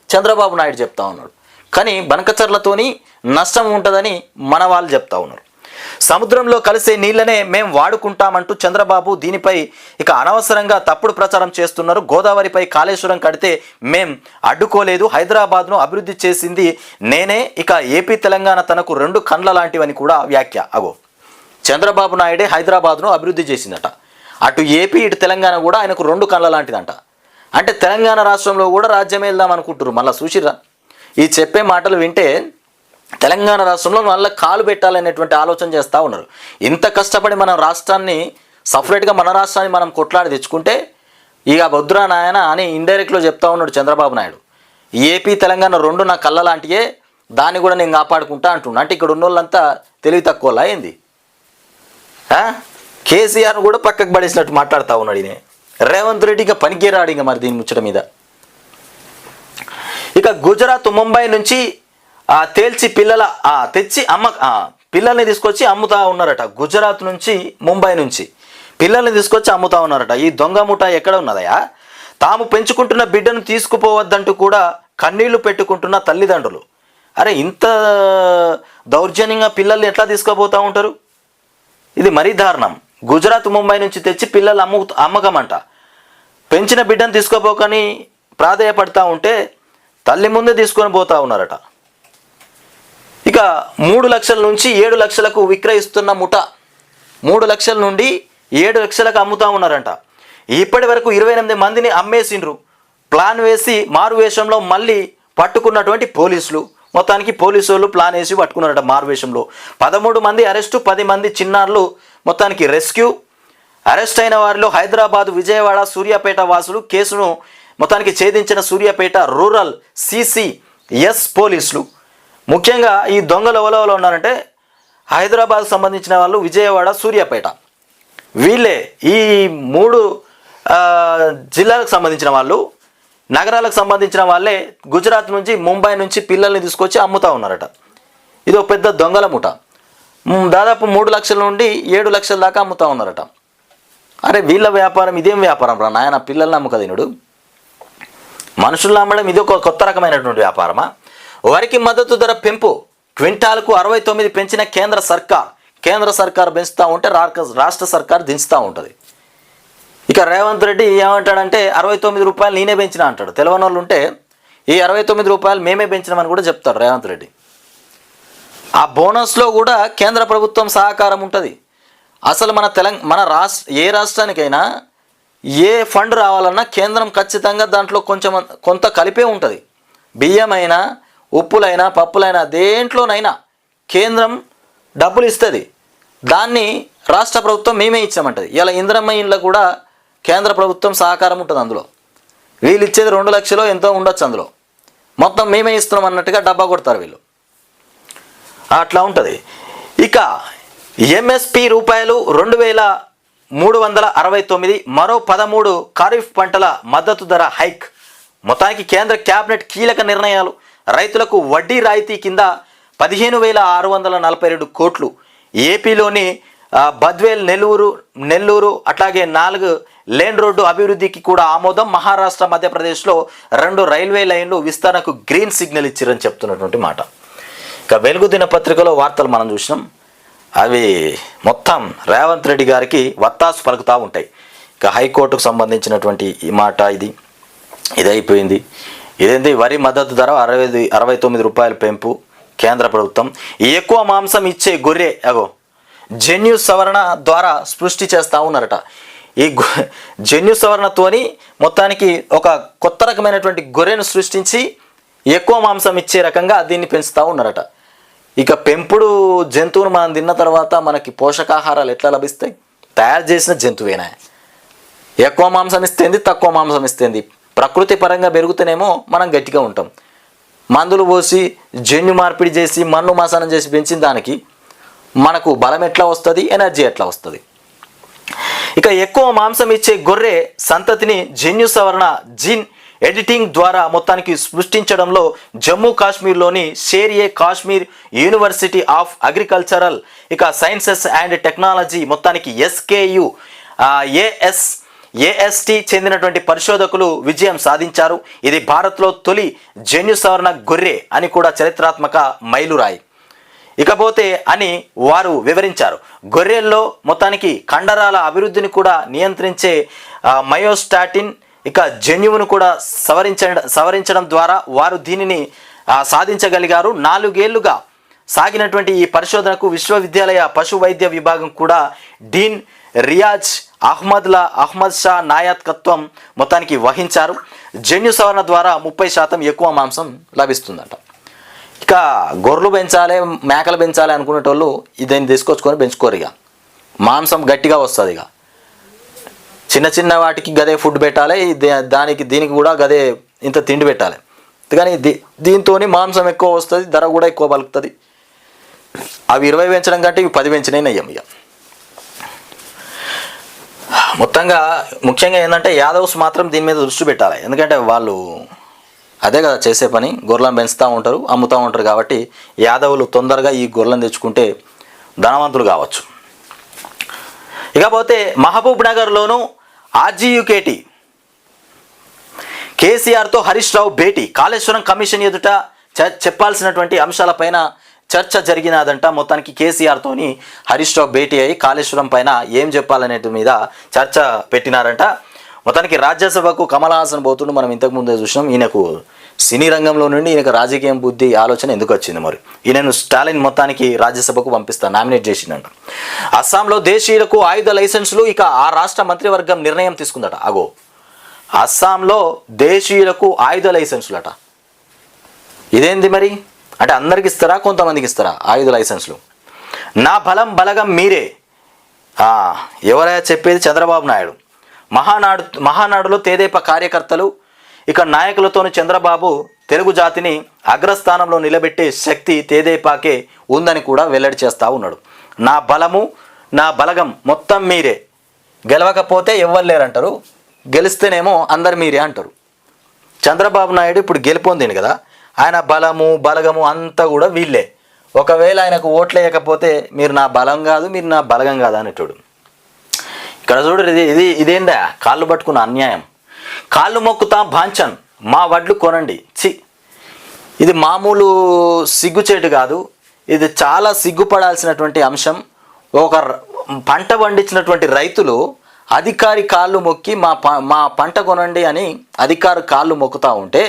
చంద్రబాబు నాయుడు చెప్తా ఉన్నాడు, కానీ బనకచర్లతోని నష్టం ఉంటుందని మన వాళ్ళు చెప్తా ఉన్నారు. సముద్రంలో కలిసే నీళ్లనే మేం వాడుకుంటామంటూ చంద్రబాబు దీనిపై ఇక అనవసరంగా తప్పుడు ప్రచారం చేస్తున్నారు. గోదావరిపై కాళేశ్వరం కడితే మేం అడ్డుకోలేదు, హైదరాబాద్ను అభివృద్ధి చేసింది నేనే, ఇక ఏపీ తెలంగాణ తనకు రెండు కండ్ల లాంటివని కూడా వ్యాఖ్య. చంద్రబాబు నాయుడే హైదరాబాద్ను అభివృద్ధి చేసిందట. అటు ఏపీ ఇటు తెలంగాణ కూడా ఆయనకు రెండు కళ్ళ లాంటిదంట. అంటే తెలంగాణ రాష్ట్రంలో కూడా రాజ్యం వెళ్దాం అనుకుంటున్నారు. మళ్ళీ చూసిర్రా, ఈ చెప్పే మాటలు వింటే తెలంగాణ రాష్ట్రంలో మళ్ళీ కాలు పెట్టాలనేటువంటి ఆలోచన చేస్తూ ఉన్నారు. ఇంత కష్టపడి మన రాష్ట్రాన్ని సపరేట్గా మన రాష్ట్రాన్ని మనం కొట్లాడి తెచ్చుకుంటే ఇక వద్దురా నాయన అని ఇండైరెక్ట్లో చెప్తా ఉన్నాడు చంద్రబాబు నాయుడు. ఏపీ తెలంగాణ రెండు నా కళ్ళ లాంటియే, దాన్ని కూడా నేను కాపాడుకుంటా అంటున్నా. అంటే ఇక్కడ ఉన్న వాళ్ళంతా తెలివి తక్కువలా అయింది. కేసీఆర్ను కూడా పక్కకు పడేసినట్టు మాట్లాడుతూ ఉన్నాడు ఈయన. రేవంత్ రెడ్డి ఇక పనికిరాడు ఇక మరి దీని ముచ్చట మీద. ఇక గుజరాత్ ముంబై నుంచి తేల్చి పిల్లల్ని తీసుకొచ్చి అమ్ముతా ఉన్నారట. గుజరాత్ నుంచి ముంబై నుంచి పిల్లల్ని తీసుకొచ్చి అమ్ముతా ఉన్నారట. ఈ దొంగ ముఠా ఎక్కడ ఉన్నదయా? తాము పెంచుకుంటున్న బిడ్డను తీసుకుపోవద్దంటూ కూడా కన్నీళ్లు పెట్టుకుంటున్న తల్లిదండ్రులు. అరే ఇంత దౌర్జన్యంగా పిల్లల్ని ఎట్లా తీసుకుపోతూ ఉంటారు? ఇది మరీ దారుణం. గుజరాత్ ముంబై నుంచి తెచ్చి పిల్లలు అమ్మకమంట. పెంచిన బిడ్డను తీసుకోపోకని ప్రాధేయపడతా ఉంటే తల్లి ముందే తీసుకొని పోతా ఉన్నారట. ఇక 3 లక్షల నుంచి 7 లక్షలకు విక్రయిస్తున్న ముఠ 3 లక్షల నుండి 7 లక్షలకు అమ్ముతా ఉన్నారంట. ఇప్పటి వరకు 28 మందిని అమ్మేసిండ్రు. ప్లాన్ వేసి మారు వేషంలో మళ్ళీ పట్టుకున్నటువంటి పోలీసులు. మొత్తానికి పోలీసు వాళ్ళు ప్లాన్ వేసి పట్టుకున్నారట మారువేషంలో. 13 మంది అరెస్టు, 10 మంది చిన్నారులు మొత్తానికి రెస్క్యూ. అరెస్ట్ అయిన వారిలో హైదరాబాద్, విజయవాడ, సూర్యాపేట వాసులు. కేసును మొత్తానికి ఛేదించిన సూర్యాపేట రూరల్ సిసిఎస్ పోలీసులు. ముఖ్యంగా ఈ దొంగలు ఎవరెవరు ఉన్నారంటే హైదరాబాద్కు సంబంధించిన వాళ్ళు, విజయవాడ, సూర్యాపేట, వీళ్ళే ఈ 3 జిల్లాలకు సంబంధించిన వాళ్ళు, నగరాలకు సంబంధించిన వాళ్ళే గుజరాత్ నుంచి ముంబై నుంచి పిల్లల్ని తీసుకొచ్చి అమ్ముతా ఉన్నారట. ఇది ఒక పెద్ద దొంగల ముఠ. దాదాపు 3 లక్షల నుండి 7 లక్షల దాకా అమ్ముతా ఉన్నారట. అరే వీళ్ళ వ్యాపారం ఇదేం వ్యాపారం రా నాయన? పిల్లల్ని అమ్ముకదినుడు, మనుషులను అమ్మడం ఇది ఒక కొత్త రకమైనటువంటి వ్యాపారమా? వరికి మద్దతు ధర పెంపు క్వింటాల్కు 69 పెంచిన కేంద్ర సర్కార్ పెంచుతూ ఉంటే రాష్ట్ర సర్కార్ దించుతూ ఉంటుంది. ఇక రేవంత్ రెడ్డి ఏమంటాడంటే 69 రూపాయలు నేనే పెంచినా అంటాడు. తెలియని వాళ్ళు ఉంటే ఈ 69 రూపాయలు మేమే పెంచినామని కూడా చెప్తాడు రేవంత్ రెడ్డి. ఆ బోనస్లో కూడా కేంద్ర ప్రభుత్వం సహకారం ఉంటుంది. అసలు మన ఏ రాష్ట్రానికైనా ఏ ఫండ్ రావాలన్నా కేంద్రం ఖచ్చితంగా దాంట్లో కొంత కలిపే ఉంటుంది. బియ్యమైనా, ఉప్పులైనా, పప్పులైనా, దేంట్లోనైనా కేంద్రం డబ్బులు ఇస్తుంది. దాన్ని రాష్ట్ర ప్రభుత్వం మేమే ఇచ్చామంటుంది. ఇలా ఇందిరమ్మ ఇండ్ల కూడా కేంద్ర ప్రభుత్వం సహకారం ఉంటుంది. అందులో వీళ్ళు ఇచ్చేది 2 లక్షలు ఎంతో ఉండొచ్చు. అందులో మొత్తం మేమే ఇస్తున్నాం అన్నట్టుగా డబ్బా కొడతారు వీళ్ళు. అట్లా ఉంటుంది. ఇక ఎంఎస్పి రూపాయలు 2369, మరో 13 ఖరీఫ్ పంటల మద్దతు ధర హైక్. మొత్తానికి కేంద్ర కేబినెట్ కీలక నిర్ణయాలు. రైతులకు వడ్డీ రాయితీ కింద 15,642 కోట్లు. ఏపీలోని బద్వేల్, నెల్లూరు అట్లాగే 4 లేన్ రోడ్డు అభివృద్ధికి కూడా ఆమోదం. మహారాష్ట్ర, మధ్యప్రదేశ్లో 2 రైల్వే లైన్లు విస్తరణకు గ్రీన్ సిగ్నల్ ఇచ్చారని చెప్తున్నటువంటి మాట. ఇక వెలుగు దినపత్రికలో వార్తలు మనం చూసినాం. అవి మొత్తం రేవంత్ రెడ్డి గారికి వత్తాసు పలుకుతూ ఉంటాయి. ఇక హైకోర్టుకు సంబంధించినటువంటి ఈ మాట ఇది అయిపోయింది. ఇదేంటి వరి మద్దతు ధర 69 రూపాయలు పెంపు కేంద్ర ప్రభుత్వం. ఎక్కువ మాంసం ఇచ్చే గొర్రె జన్యు సవరణ ద్వారా సృష్టి చేస్తూ ఉన్నారట. ఈ జన్యు సవరణతోని మొత్తానికి ఒక కొత్త రకమైనటువంటి గొర్రెను సృష్టించి ఎక్కువ మాంసం ఇచ్చే రకంగా దీన్ని పెంచుతూ ఉన్నారట. ఇక పెంపుడు జంతువును మనం తిన్న తర్వాత మనకి పోషకాహారాలు ఎట్లా లభిస్తాయి? తయారు చేసిన జంతువేనా? ఎక్కువ మాంసం ఇస్తేంది, తక్కువ మాంసం ఇస్తేంది. ప్రకృతి పరంగా పెరుగుతూనేమో మనం గట్టిగా ఉంటాం. మందులు పోసి జన్యు మార్పిడి చేసి మన్ను మసానం చేసి పెంచిన దానికి మనకు బలం ఎట్లా వస్తుంది, ఎనర్జీ ఎట్లా వస్తుంది? ఇక ఎక్కువ మాంసం ఇచ్చే గొర్రె సంతతిని జన్యు సవరణ జీన్ ఎడిటింగ్ ద్వారా మొత్తానికి సృష్టించడంలో జమ్మూ కాశ్మీర్లోని Sher e Kashmir University of Agricultural Sciences and Technology మొత్తానికి SKU AST చెందినటువంటి పరిశోధకులు విజయం సాధించారు. ఇది భారత్లో తొలి జన్యు సవరణ గొర్రె అని కూడా చరిత్రాత్మక మైలురాయి. ఇకపోతే అని వారు వివరించారు. గొర్రెల్లో మొత్తానికి కండరాల అభివృద్ధిని కూడా నియంత్రించే మయోస్టాటిన్ జన్యువును కూడా సవరించడం ద్వారా వారు దీనిని సాధించగలిగారు. 4 ఏళ్లుగా సాగినటువంటి ఈ పరిశోధనకు విశ్వవిద్యాలయ పశు వైద్య విభాగం కూడా డీన్ రియాజ్ అహ్మద్ షా నాయకత్వం మొత్తానికి వహించారు. జన్యు సవరణ ద్వారా 30% ఎక్కువ మాంసం లభిస్తుందట. ఇక గొర్రెలు పెంచాలి, మేకలు పెంచాలి అనుకునేటోళ్ళు దీన్ని తీసుకొచ్చుకొని పెంచుకోరు. ఇక మాంసం గట్టిగా వస్తుంది. ఇక చిన్న చిన్న వాటికి గదే ఫుడ్ పెట్టాలి, దీనికి కూడా గదే ఇంత తిండి పెట్టాలి. కానీ దీంతో మాంసం ఎక్కువ వస్తుంది, ధర కూడా ఎక్కువ పలుకుతుంది. అవి 20 పెంచడం కంటే ఇవి 10 పెంచినాయి నయ్యం. ఇక మొత్తంగా ముఖ్యంగా ఏంటంటే యాదవ్స్ మాత్రం దీని మీద దృష్టి పెట్టాలి. ఎందుకంటే వాళ్ళు అదే కదా చేసే పని, గొర్రెలను పెంచుతూ ఉంటారు, అమ్ముతూ ఉంటారు. కాబట్టి యాదవులు తొందరగా ఈ గొర్రెలను తెచ్చుకుంటే ధనవంతులు కావచ్చు. ఇకపోతే మహబూబ్ నగర్లోను ఆర్జీయుకేటి కేసీఆర్తో హరీష్ రావు భేటీ. కాళేశ్వరం కమిషన్ ఎదుట చెప్పాల్సినటువంటి అంశాలపైన చర్చ జరిగినదంట. మొత్తానికి కేసీఆర్తోని హరీష్ రావు భేటీ అయ్యి కాళేశ్వరం పైన ఏం చెప్పాలనేటి మీద చర్చ పెట్టినారంట. మొత్తానికి రాజ్యసభకు కమల్ హాసన్ పోతుండు. మనం ఇంతకుముందే చూసినాం. ఈయనకు సినీ రంగంలో నుండి ఈయనకు రాజకీయం బుద్ధి ఆలోచన ఎందుకు వచ్చింది మరి? ఈయనను స్టాలిన్ మొత్తానికి రాజ్యసభకు నామినేట్ చేసిందంట. అస్సాంలో దేశీయులకు ఆయుధ లైసెన్సులు ఆ రాష్ట్ర మంత్రివర్గం నిర్ణయం తీసుకుందట. అస్సాంలో దేశీయులకు ఆయుధ లైసెన్సులట. ఇదేంది మరి? అంటే అందరికి ఇస్తారా, కొంతమందికి ఇస్తారా ఆయుధ లైసెన్సులు? నా బలం బలగం మీరే. ఎవరైనా చెప్పేది? చంద్రబాబు నాయుడు. మహానాడులో తెదేపా కార్యకర్తలు నాయకులతోని చంద్రబాబు తెలుగు జాతిని అగ్రస్థానంలో నిలబెట్టే శక్తి తెదేపాకే ఉందని కూడా వెల్లడి చేస్తూ ఉన్నాడు. నా బలము నా బలగం మొత్తం మీరే, గెలవకపోతే ఎవ్వరు లేరంటారు, గెలిస్తేనేమో అందరు మీరే అంటారు. చంద్రబాబు నాయుడు ఇప్పుడు గెలిపొందిండు కదా, ఆయన బలము బలగము అంతా కూడా వీళ్ళే. ఒకవేళ ఆయనకు ఓట్లు వేయకపోతే మీరు నా బలం కాదు, మీరు నా బలగం కాదు అనేటోడు. ఇక్కడ చూడు, ఇదేందా కాళ్ళు పట్టుకున్న అన్యాయం. కాళ్ళు మొక్కుతా బాంచన్ మా వడ్లు కొనండి. ఇది మామూలు సిగ్గుచేటు కాదు, ఇది చాలా సిగ్గుపడాల్సినటువంటి అంశం. ఒక పంట పండించినటువంటి రైతులు అధికారి కాళ్ళు మొక్కి మా పంట కొనండి అని అధికారి కాళ్ళు మొక్కుతూ ఉంటే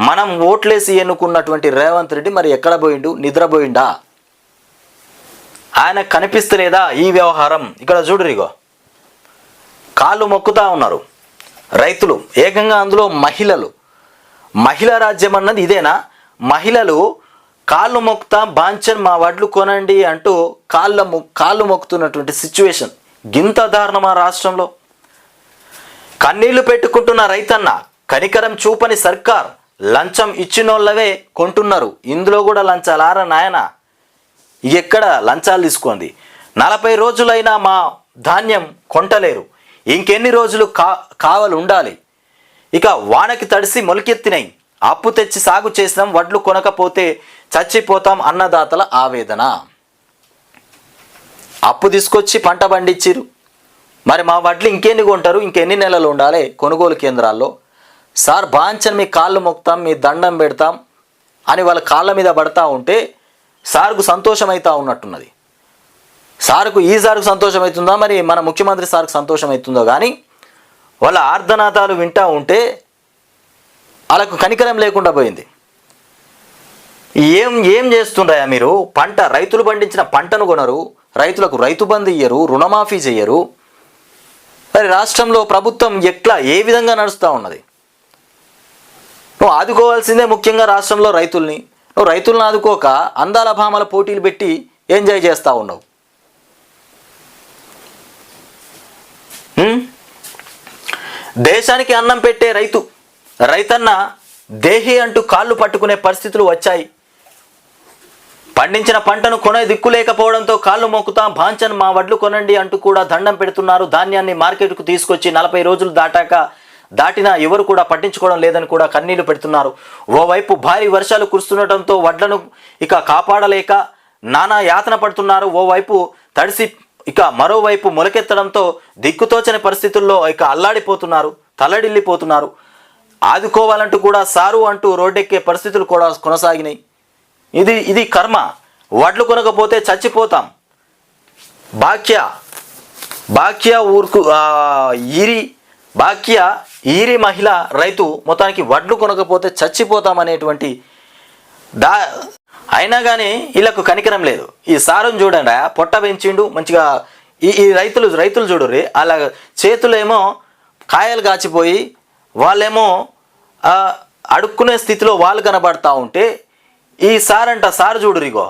మనం ఓట్లేసి ఎన్నుకున్నటువంటి రేవంత్ రెడ్డి మరి ఎక్కడ పోయిండు? నిద్రపోయిండా? ఆయన కనిపిస్తలేదా ఈ వ్యవహారం? ఇక్కడ చూడరిగో కాళ్ళు మొక్కుతా ఉన్నారు రైతులు. ఏకంగా అందులో మహిళా రాజ్యం అన్నది ఇదేనా? మహిళలు కాళ్ళు మొక్కుతా బాంచన్ మా వడ్లు కొనండి అంటూ కాళ్ళు మొక్కుతున్నటువంటి సిచ్యువేషన్. గింత దారుణమా రాష్ట్రంలో? కన్నీళ్లు పెట్టుకుంటున్న రైతన్న, కనికరం చూపని సర్కార్, లంచం ఇచ్చినోళ్ళవే కొంటున్నారు. ఇందులో కూడా లంచాలారా నాయన? ఎక్కడ లంచాలు తీసుకుంది? 40 రోజులైనా మా ధాన్యం కొంటలేరు, ఇంకెన్ని రోజులు కావలు ఉండాలి? వానకి తడిసి మొలకెత్తినాయి, అప్పు తెచ్చి సాగు చేసినాం, వడ్లు కొనకపోతే చచ్చిపోతాం అన్నదాతల ఆవేదన. అప్పు తీసుకొచ్చి పంట పండించిరు, మరి మా వడ్లు ఇంకెన్ని కొంటారు? ఇంకెన్ని నెలలు ఉండాలి కొనుగోలు కేంద్రాల్లో? సార్ బాంచన్ మీ కాళ్ళు మొక్తాం, మీ దండం పెడతాం అని వాళ్ళ కాళ్ళ మీద పడతా ఉంటే సార్కు సంతోషమవుతా ఉన్నట్టున్నది. ఈ సార్కు సంతోషం అవుతుందా, మరి మన ముఖ్యమంత్రి సార్కు సంతోషం అవుతుందో కానీ వాళ్ళ ఆర్ధనాదాలు వింటూ ఉంటే వాళ్ళకు కనికరం లేకుండా పోయింది. ఏం చేస్తుండయా మీరు? రైతులు పండించిన పంటను కొనరు, రైతులకు రైతు బంధు ఇయ్యరు, రుణమాఫీ చెయ్యరు. మరి రాష్ట్రంలో ప్రభుత్వం ఏ విధంగా నడుస్తూ ఉన్నది? నువ్వు ఆదుకోవాల్సిందే ముఖ్యంగా రాష్ట్రంలో రైతుల్ని. నువ్వు రైతులను ఆదుకోక అందాల భామల పోటీలు పెట్టి ఎంజాయ్ చేస్తూ ఉన్నావు. దేశానికి అన్నం పెట్టే రైతన్న దేహి అంటూ కాళ్ళు పట్టుకునే పరిస్థితులు వచ్చాయి. పండించిన పంటను కొనే దిక్కు లేకపోవడంతో కాళ్ళు మొక్కుతాం, బాంచన్ మా వడ్లు కొనండి అంటూ కూడా దండం పెడుతున్నారు. ధాన్యాన్ని మార్కెట్కు తీసుకొచ్చి 40 రోజులు దాటినా ఎవరు కూడా పట్టించుకోవడం లేదని కూడా కన్నీళ్లు పెడుతున్నారు. ఓవైపు భారీ వర్షాలు కురుస్తుండటంతో వడ్లను కాపాడలేక నానా యాతన పడుతున్నారు. ఓవైపు తడిసి మరోవైపు మొలకెత్తడంతో దిక్కుతోచని పరిస్థితుల్లో అల్లాడిపోతున్నారు, తల్లడిల్లిపోతున్నారు. ఆదుకోవాలంటూ కూడా సారు అంటూ రోడ్డెక్కే పరిస్థితులు కూడా కొనసాగినాయి. ఇది కర్మ. వడ్లు కొనకపోతే చచ్చిపోతాం. బాక్య ఊరుకు ఈరి మహిళ రైతు మొత్తానికి వడ్లు కొనకపోతే చచ్చిపోతాం అనేటువంటి అయినా కానీ వీళ్ళకు కనికరం లేదు. ఈ సారం చూడండి, పొట్ట పెంచిండు మంచిగా. ఈ రైతులు చూడుర్రి, అలా చేతులేమో కాయలు కాచిపోయి వాళ్ళేమో అడుక్కునే స్థితిలో వాళ్ళు కనబడతా ఉంటే, ఈ సారు చూడురిగో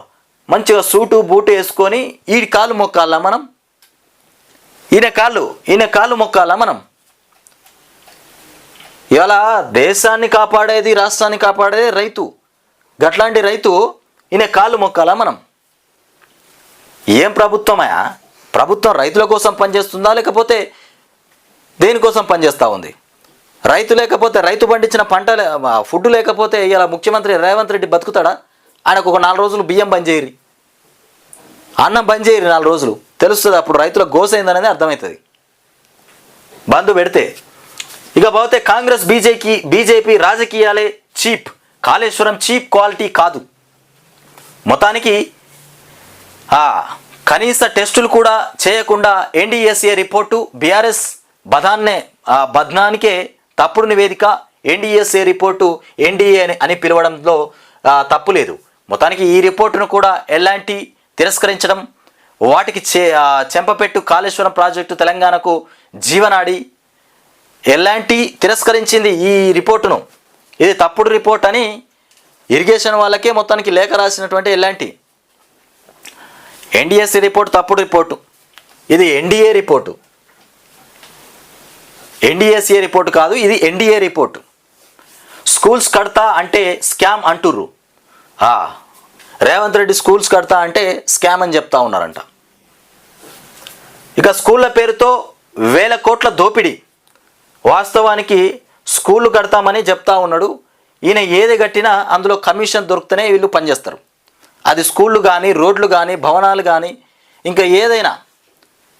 మంచిగా సూటు బూటు వేసుకొని ఈ కాళ్ళు మొక్కాలా మనం? ఈయన కాళ్ళు మొక్కాలా మనం? ఇలా దేశాన్ని కాపాడేది, రాష్ట్రాన్ని కాపాడేది రైతు. గట్లాంటి రైతు ఈయన కాళ్ళు మొక్కాలా మనం? ఏం ప్రభుత్వమయా? ప్రభుత్వం రైతుల కోసం పనిచేస్తుందా లేకపోతే దేనికోసం పనిచేస్తూ ఉంది? రైతు లేకపోతే, రైతు పండించిన పంట ఫుడ్ లేకపోతే ఇలా ముఖ్యమంత్రి రేవంత్ రెడ్డి బతుకుతాడా? ఆయనకు ఒక 4 రోజులు బియ్యం బంద్ చేయరి, అన్నం బంద్ చేయరి, 4 రోజులు తెలుస్తుంది. అప్పుడు రైతుల గోస ఏందనేది అర్థమవుతుంది బంధు పెడితే. ఇక పోతే కాంగ్రెస్ బీజేపీ రాజకీయాలే చీప్, కాళేశ్వరం చీప్ క్వాలిటీ కాదు. మొత్తానికి కనీస టెస్టులు కూడా చేయకుండా ఎన్డీఎస్ఏ రిపోర్టు, బీఆర్ఎస్ బద్నానికే తప్పుడు నివేదిక, ఎన్డీఎస్ఏ రిపోర్టు ఎన్డీఏ అని పిలవడంలో తప్పు లేదు. మొత్తానికి ఈ రిపోర్టును కూడా ఎలాంటి తిరస్కరించడం, వాటికి చెంపపెట్టు కాళేశ్వరం ప్రాజెక్టు తెలంగాణకు జీవనాడి ఎలాంటి తిరస్కరించింది ఈ రిపోర్టును. ఇది తప్పుడు రిపోర్ట్ అని ఇరిగేషన్ వాళ్ళకే మొత్తానికి లేఖ రాసినటువంటి ఎలాంటి ఎన్డీఎస్ఏ రిపోర్టు తప్పుడు రిపోర్టు, ఇది ఎన్డీఏ రిపోర్టు, ఎన్డీఎస్ఏ రిపోర్టు కాదు, ఇది ఎన్డీఏ రిపోర్టు. స్కూల్స్ కడతా అంటే స్కామ్ అంటుర్రు. రేవంత్ రెడ్డి స్కూల్స్ కడతా అంటే స్కామ్ అని చెప్తా ఉన్నారంట. ఇక స్కూళ్ళ పేరుతో 1000 కోట్ల దోపిడీ. వాస్తవానికి స్కూళ్ళు కడతామని చెప్తా ఉన్నాడు ఈయన. ఏది కట్టినా అందులో కమిషన్ దొరికితేనే వీళ్ళు పనిచేస్తారు. అది స్కూళ్ళు కానీ, రోడ్లు కానీ, భవనాలు కానీ, ఇంకా ఏదైనా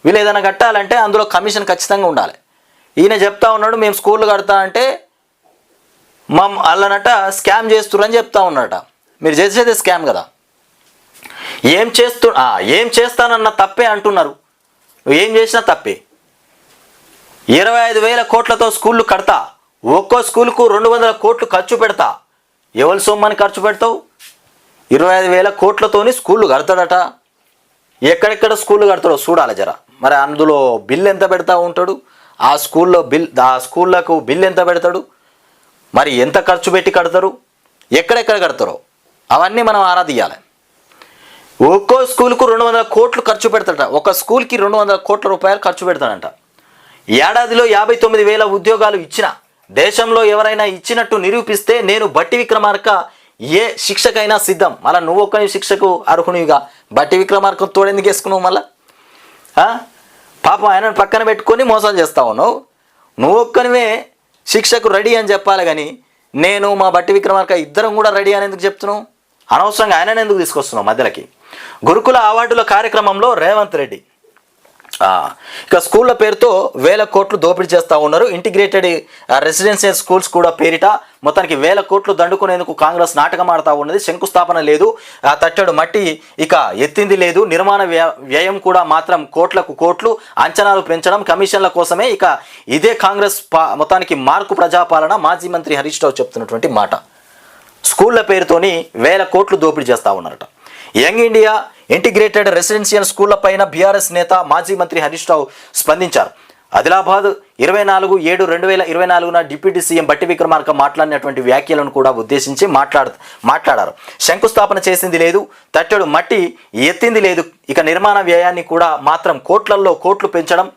వీళ్ళు ఏదైనా కట్టాలంటే అందులో కమిషన్ ఖచ్చితంగా ఉండాలి. ఈయన చెప్తా ఉన్నాడు మేము స్కూళ్ళు కడతా అంటే అల్లనట స్కామ్ చేస్తుర్రని చెప్తా ఉన్నాడట. మీరు చేసేది స్కామ్ కదా. ఏం చేస్తానన్న తప్పే అంటున్నారు. నువ్వు ఏం చేసినా తప్పే. 25,000 కోట్లతో స్కూళ్ళు కడతా, ఒక్కో స్కూలుకు 200 కోట్లు ఖర్చు పెడతా. ఎవరి సొమ్మని ఖర్చు పెడతావు? 25,000 కోట్లతోని స్కూళ్ళు కడతాడట. ఎక్కడెక్కడ స్కూళ్ళు కడతాడో చూడాలి జర. మరి అందులో బిల్ ఎంత పెడతా ఉంటాడు? ఆ స్కూళ్ళకు బిల్ ఎంత పెడతాడు? మరి ఎంత ఖర్చు పెట్టి కడతారు? ఎక్కడెక్కడ కడతారో అవన్నీ మనం ఆరా తీయాలి. ఒక్కో స్కూల్కు 200 కోట్లు ఖర్చు పెడతాడట. ఒక స్కూల్కి 200 కోట్ల రూపాయలు ఖర్చు పెడతాడంట. ఏడాదిలో 59,000 ఉద్యోగాలు ఇచ్చిన, దేశంలో ఎవరైనా ఇచ్చినట్టు నిరూపిస్తే నేను బట్టి విక్రమార్క ఏ శిక్షకైనా సిద్ధం. మళ్ళీ నువ్వు ఒక్కని శిక్షకు అర్హునిగా బట్టి విక్రమార్క తోడెందుకు వేసుకున్నావు? మళ్ళా పాపం ఆయనను పక్కన పెట్టుకొని మోసాలు చేస్తా ఉన్నావు. నువ్వు ఒక్కనివే శిక్షకు రెడీ అని చెప్పాలి కానీ నేను మా బట్టి విక్రమార్క ఇద్దరం కూడా రెడీ అని ఎందుకు చెప్తున్నావు? అనవసరంగా ఆయనను ఎందుకు తీసుకొస్తున్నావు మధ్యలోకి? గురుకుల అవార్డుల కార్యక్రమంలో రేవంత్ రెడ్డి ఇక స్కూళ్ళ పేరుతో 1000 కోట్లు దోపిడీ చేస్తూ ఉన్నారు. ఇంటిగ్రేటెడ్ రెసిడెన్షియల్ స్కూల్స్ కూడా పేరిట మొత్తానికి 1000 కోట్లు దండుకునేందుకు కాంగ్రెస్ నాటకం ఆడుతూ ఉన్నది. శంకుస్థాపన లేదు, తట్టడు మట్టి ఇక ఎత్తింది లేదు. నిర్మాణ వ్యయం కూడా మాత్రం కోట్లకు కోట్లు, అంచనాలు పెంచడం కమిషన్ల కోసమే. ఇక ఇదే కాంగ్రెస్ మొత్తానికి మార్కు ప్రజాపాలన. మాజీ మంత్రి హరీష్ రావు చెప్తున్నటువంటి మాట. స్కూళ్ళ పేరుతోని 1000 కోట్లు దోపిడీ చేస్తూ ఉన్నారట. యంగ్ ఇండియా ఇంటిగ్రేటెడ్ రెసిడెన్షియల్ స్కూళ్ల పైన బీఆర్ఎస్ నేత మాజీ మంత్రి హరీష్ రావు స్పందించారు. ఆదిలాబాద్ 24/7/2024 డిప్యూటీ సీఎం బట్టి విక్రమార్క మాట్లాడినటువంటి వ్యాఖ్యలను కూడా ఉద్దేశించి మాట్లాడారు. శంకుస్థాపన చేసింది లేదు, తట్టెడు మట్టి ఎత్తింది లేదు. ఇక నిర్మాణ వ్యయాన్ని కూడా మాత్రం కోట్లల్లో కోట్లు పెంచడం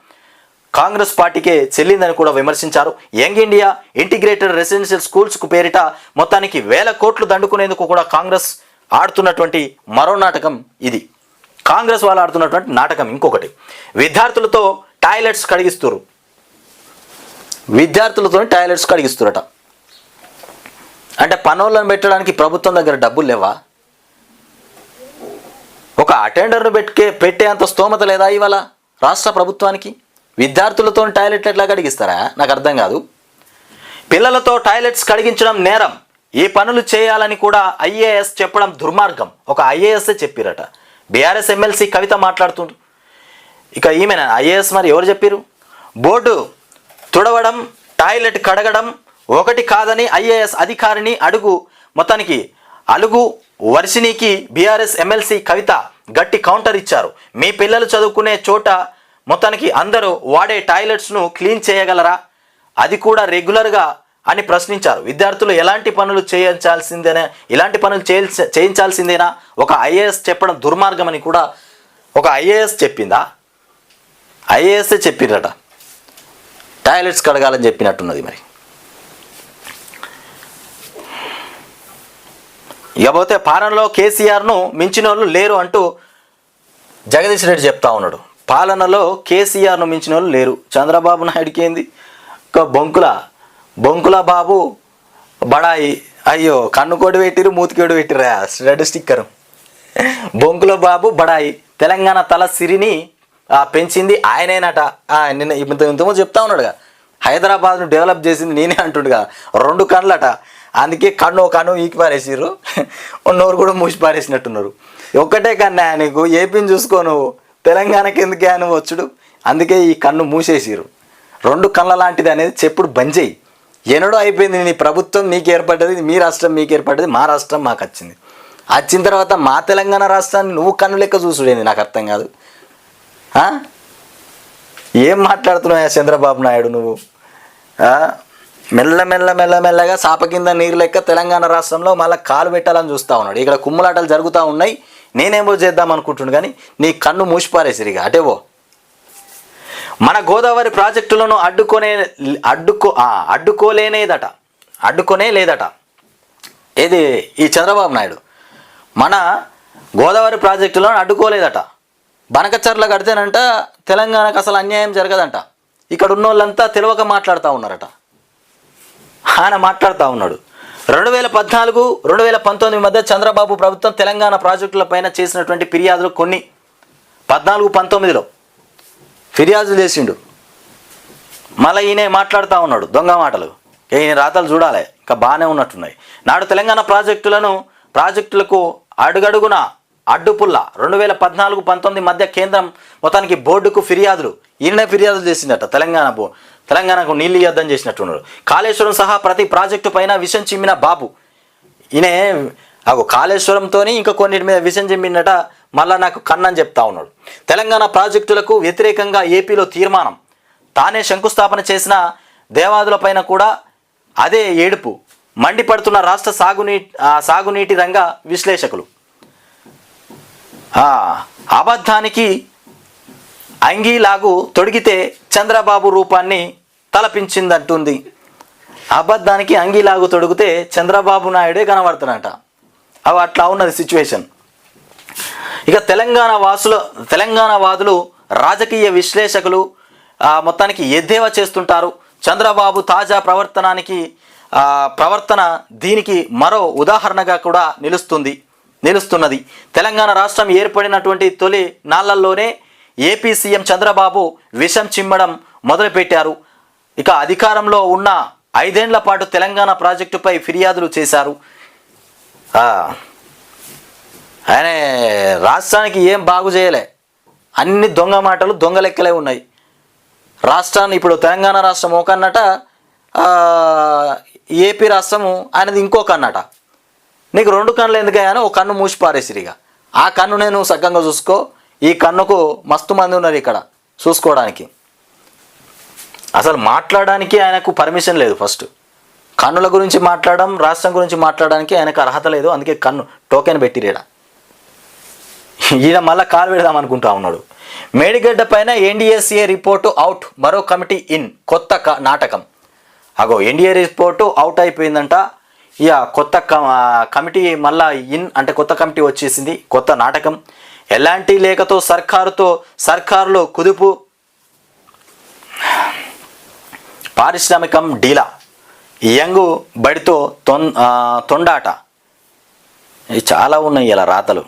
కాంగ్రెస్ పార్టీకే చెల్లిందని కూడా విమర్శించారు. యంగ్ ఇండియా ఇంటిగ్రేటెడ్ రెసిడెన్షియల్ స్కూల్స్కు పేరిట మొత్తానికి 1000 కోట్లు దండుకునేందుకు కూడా కాంగ్రెస్ ఆడుతున్నటువంటి మరో నాటకం ఇది. కాంగ్రెస్ వాళ్ళు ఆడుతున్నటువంటి నాటకం ఇంకొకటి. విద్యార్థులతో టాయిలెట్స్ కడిగిస్తురట. అంటే పనోళ్ళను పెట్టడానికి ప్రభుత్వం దగ్గర డబ్బులు లేవా? ఒక అటెండర్ను పెట్టేంత స్తోమత లేదా ఇవాళ రాష్ట్ర ప్రభుత్వానికి? విద్యార్థులతో టాయిలెట్లు ఎట్లా కడిగిస్తారా? నాకు అర్థం కాదు. పిల్లలతో టాయిలెట్స్ కడిగించడం నేరం. ఈ పనులు చేయాలని కూడా ఐఏఎస్ చెప్పడం దుర్మార్గం. ఒక ఐఏఎస్ చెప్పిరట. బీఆర్ఎస్ ఎమ్మెల్సీ కవిత మాట్లాడుతుండ్రు. ఇక ఈమెనా ఐఏఎస్? మరి ఎవరు చెప్పారు? బోర్డు తుడవడం, టాయిలెట్ కడగడం ఒకటి కాదని ఐఏఎస్ అధికారిని మొత్తానికి అలుగు వర్షినికి బీఆర్ఎస్ ఎమ్మెల్సీ కవిత గట్టి కౌంటర్ ఇచ్చారు. మీ పిల్లలు చదువుకునే చోట మొత్తానికి అందరూ వాడే టాయిలెట్స్ను క్లీన్ చేయగలరా, అది కూడా రెగ్యులర్గా అని ప్రశ్నించారు. విద్యార్థులు ఎలాంటి పనులు చేయించాల్సిందేనా ఒక ఐఏఎస్ చెప్పడం దుర్మార్గం అని కూడా ఒక ఐఏఎస్ చెప్పిందా? ఐఏఎస్ఏ చెప్పిరట టాయిలెట్స్ కడగాలని చెప్పినట్టున్నది. మరి ఇకపోతే పాలనలో కేసీఆర్ను మించిన వాళ్ళు లేరు అంటూ జగదీష్ రెడ్డి చెప్తా ఉన్నాడు. పాలనలో కేసీఆర్ను మించిన వాళ్ళు లేరు. చంద్రబాబు నాయుడికి ఏంది? ఒక బొంకుల బాబు బడాయి. అయ్యో, కన్నుకోడి పెట్టిరు, మూతికోడి పెట్టిరా రెడ్ స్టిక్కరు. బొంకుల బాబు బడాయి. తెలంగాణ తల సిరిని పెంచింది ఆయనేనట. నిన్న ఇంతకుముందు చెప్తా ఉన్నాడుగా, హైదరాబాద్ను డెవలప్ చేసింది నేనే అంటుండగా. 2 కళ్ళట, అందుకే కన్ను ఈకి పారేసిర్రు, నోరు కూడా మూసి పారేసినట్టున్నారు. ఒక్కటే కన్నా నీకు ఏపీని చూసుకో, నువ్వు తెలంగాణకి ఎందుకే నువ్వు వచ్చుడు, అందుకే ఈ కన్ను మూసేసిర్రు. 2 కళ్ళ లాంటిది అనేది చెప్పుడు బంద్ చేయి. ఎన్నడో అయిపోయింది. నీ ప్రభుత్వం నీకు ఏర్పడ్డది, మీ రాష్ట్రం మీకు ఏర్పడ్డది, మా రాష్ట్రం మాకు వచ్చింది. వచ్చిన తర్వాత మా తెలంగాణ రాష్ట్రాన్ని నువ్వు కన్ను లెక్క చూసుడేంది నాకు అర్థం కాదు. ఏం మాట్లాడుతున్నావు చంద్రబాబు నాయుడు నువ్వు? మెల్లగా సాప కింద నీరు లెక్క తెలంగాణ రాష్ట్రంలో మళ్ళీ కాలు పెట్టాలని చూస్తూ ఉన్నాడు. ఇక్కడ కుమ్ములాటలు జరుగుతూ ఉన్నాయి, నేనేమో చేద్దాం అనుకుంటున్నాను, కానీ నీ కన్ను మూసిపారేసిరిగా అటేవో. మన గోదావరి ప్రాజెక్టులను అడ్డుకోనే లేదట ఏది ఈ చంద్రబాబు నాయుడు. మన గోదావరి ప్రాజెక్టులను అడ్డుకోలేదట. బనకచర్ల కడితేనంట తెలంగాణకు అసలు అన్యాయం జరగదంట. ఇక్కడ ఉన్న వాళ్ళంతా తెలియక మాట్లాడుతూ ఉన్నారట. ఆయన మాట్లాడుతూ ఉన్నాడు. 2014-2019 మధ్య చంద్రబాబు ప్రభుత్వం తెలంగాణ ప్రాజెక్టులపైన చేసినటువంటి ఫిర్యాదులు కొన్ని 14-19లో ఫిర్యాదులు చేసిండు. మళ్ళీ ఈయన మాట్లాడుతూ ఉన్నాడు దొంగ మాటలు. ఈయన రాతలు చూడాలి, ఇంకా బాగానే ఉన్నట్టున్నాయి. నాడు తెలంగాణ ప్రాజెక్టులకు అడుగడుగున అడ్డుపుల్ల 2014-19 మధ్య కేంద్రం మొత్తానికి బోర్డుకు ఈయననే ఫిర్యాదులు చేసిందట. తెలంగాణకు నీళ్ళు ఇవ్వద్దని చేసినట్టున్నారు. కాళేశ్వరం సహా ప్రతి ప్రాజెక్టు పైన విషం చిమ్మిన బాబు ఈయనే కాళేశ్వరంతో ఇంకా కొన్నిటి మీద విషం చిమ్మినట. మళ్ళా నాకు కన్నని చెప్తా ఉన్నాడు. తెలంగాణ ప్రాజెక్టులకు వ్యతిరేకంగా ఏపీలో తీర్మానం. తానే శంకుస్థాపన చేసిన దేవాదులపైన కూడా అదే ఏడుపు. మండిపడుతున్న రాష్ట్ర సాగునీటి రంగ విశ్లేషకులు. అబద్ధానికి అంగీలాగు తొడిగితే చంద్రబాబు రూపాన్ని తలపించిందంటుంది. అబద్ధానికి అంగీలాగు తొడిగితే చంద్రబాబు నాయుడే కనబడుతున్నట. అట్లా ఉన్నది సిచ్యువేషన్. ఇక తెలంగాణవాదులు రాజకీయ విశ్లేషకులు మొత్తానికి ఎద్దేవా చేస్తుంటారు. చంద్రబాబు తాజా ప్రవర్తన దీనికి మరో ఉదాహరణగా కూడా నిలుస్తున్నది. తెలంగాణ రాష్ట్రం ఏర్పడినటువంటి తొలి నాళ్లలోనే ఏపీ సీఎం చంద్రబాబు విషం చిమ్మడం మొదలుపెట్టారు. ఇక అధికారంలో ఉన్న 5 ఏళ్ల పాటు తెలంగాణ ప్రాజెక్టుపై ఫిర్యాదులు చేశారు. ఆయన రాష్ట్రానికి ఏం బాగు చేయలే, అన్ని దొంగ మాటలు, దొంగ లెక్కలే ఉన్నాయి. రాష్ట్రాన్ని ఇప్పుడు తెలంగాణ రాష్ట్రం ఒక అన్నట, ఏపీ రాష్ట్రము ఆయనది ఇంకొక అన్నట. నీకు 2 కన్నులు ఎందుకయ్యానో ఒక కన్ను మూసి పారేసిరిగా. ఆ కన్నునే నువ్వు సగ్గంగా చూసుకో. ఈ కన్నుకు మస్తు మంది ఉన్నారు ఇక్కడ చూసుకోవడానికి. అసలు మాట్లాడడానికి ఆయనకు పర్మిషన్ లేదు. ఫస్ట్ కన్నుల గురించి మాట్లాడడం, రాష్ట్రం గురించి మాట్లాడడానికి ఆయనకు అర్హత లేదు. అందుకే కన్ను టోకెన్ పెట్టిరేడా. ఈయన మళ్ళీ కాలు పెడదాం అనుకుంటా ఉన్నాడు. మేడిగడ్డ పైన ఎన్డీఏసీఏ రిపోర్టు అవుట్, మరో కమిటీ ఇన్, కొత్త నాటకం. ఎన్డీఏ రిపోర్టు అవుట్ అయిపోయిందంట. ఇక కొత్త కమిటీ మళ్ళా ఇన్ అంటే కొత్త కమిటీ వచ్చేసింది, కొత్త నాటకం. ఎలాంటి లేఖతో సర్కారులో కుదుపు, పారిశ్రామికం డీలా, యంగు బడితో తొండాట. చాలా ఉన్నాయి ఇలా రాతలు.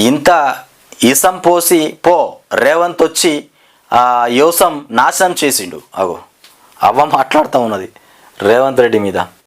ఇంత ఇసం పోసి రేవంత్ వచ్చి యోసం నాశనం చేసిండు. అవ్వ మాట్లాడుతూ ఉన్నది రేవంత్ రెడ్డి మీద.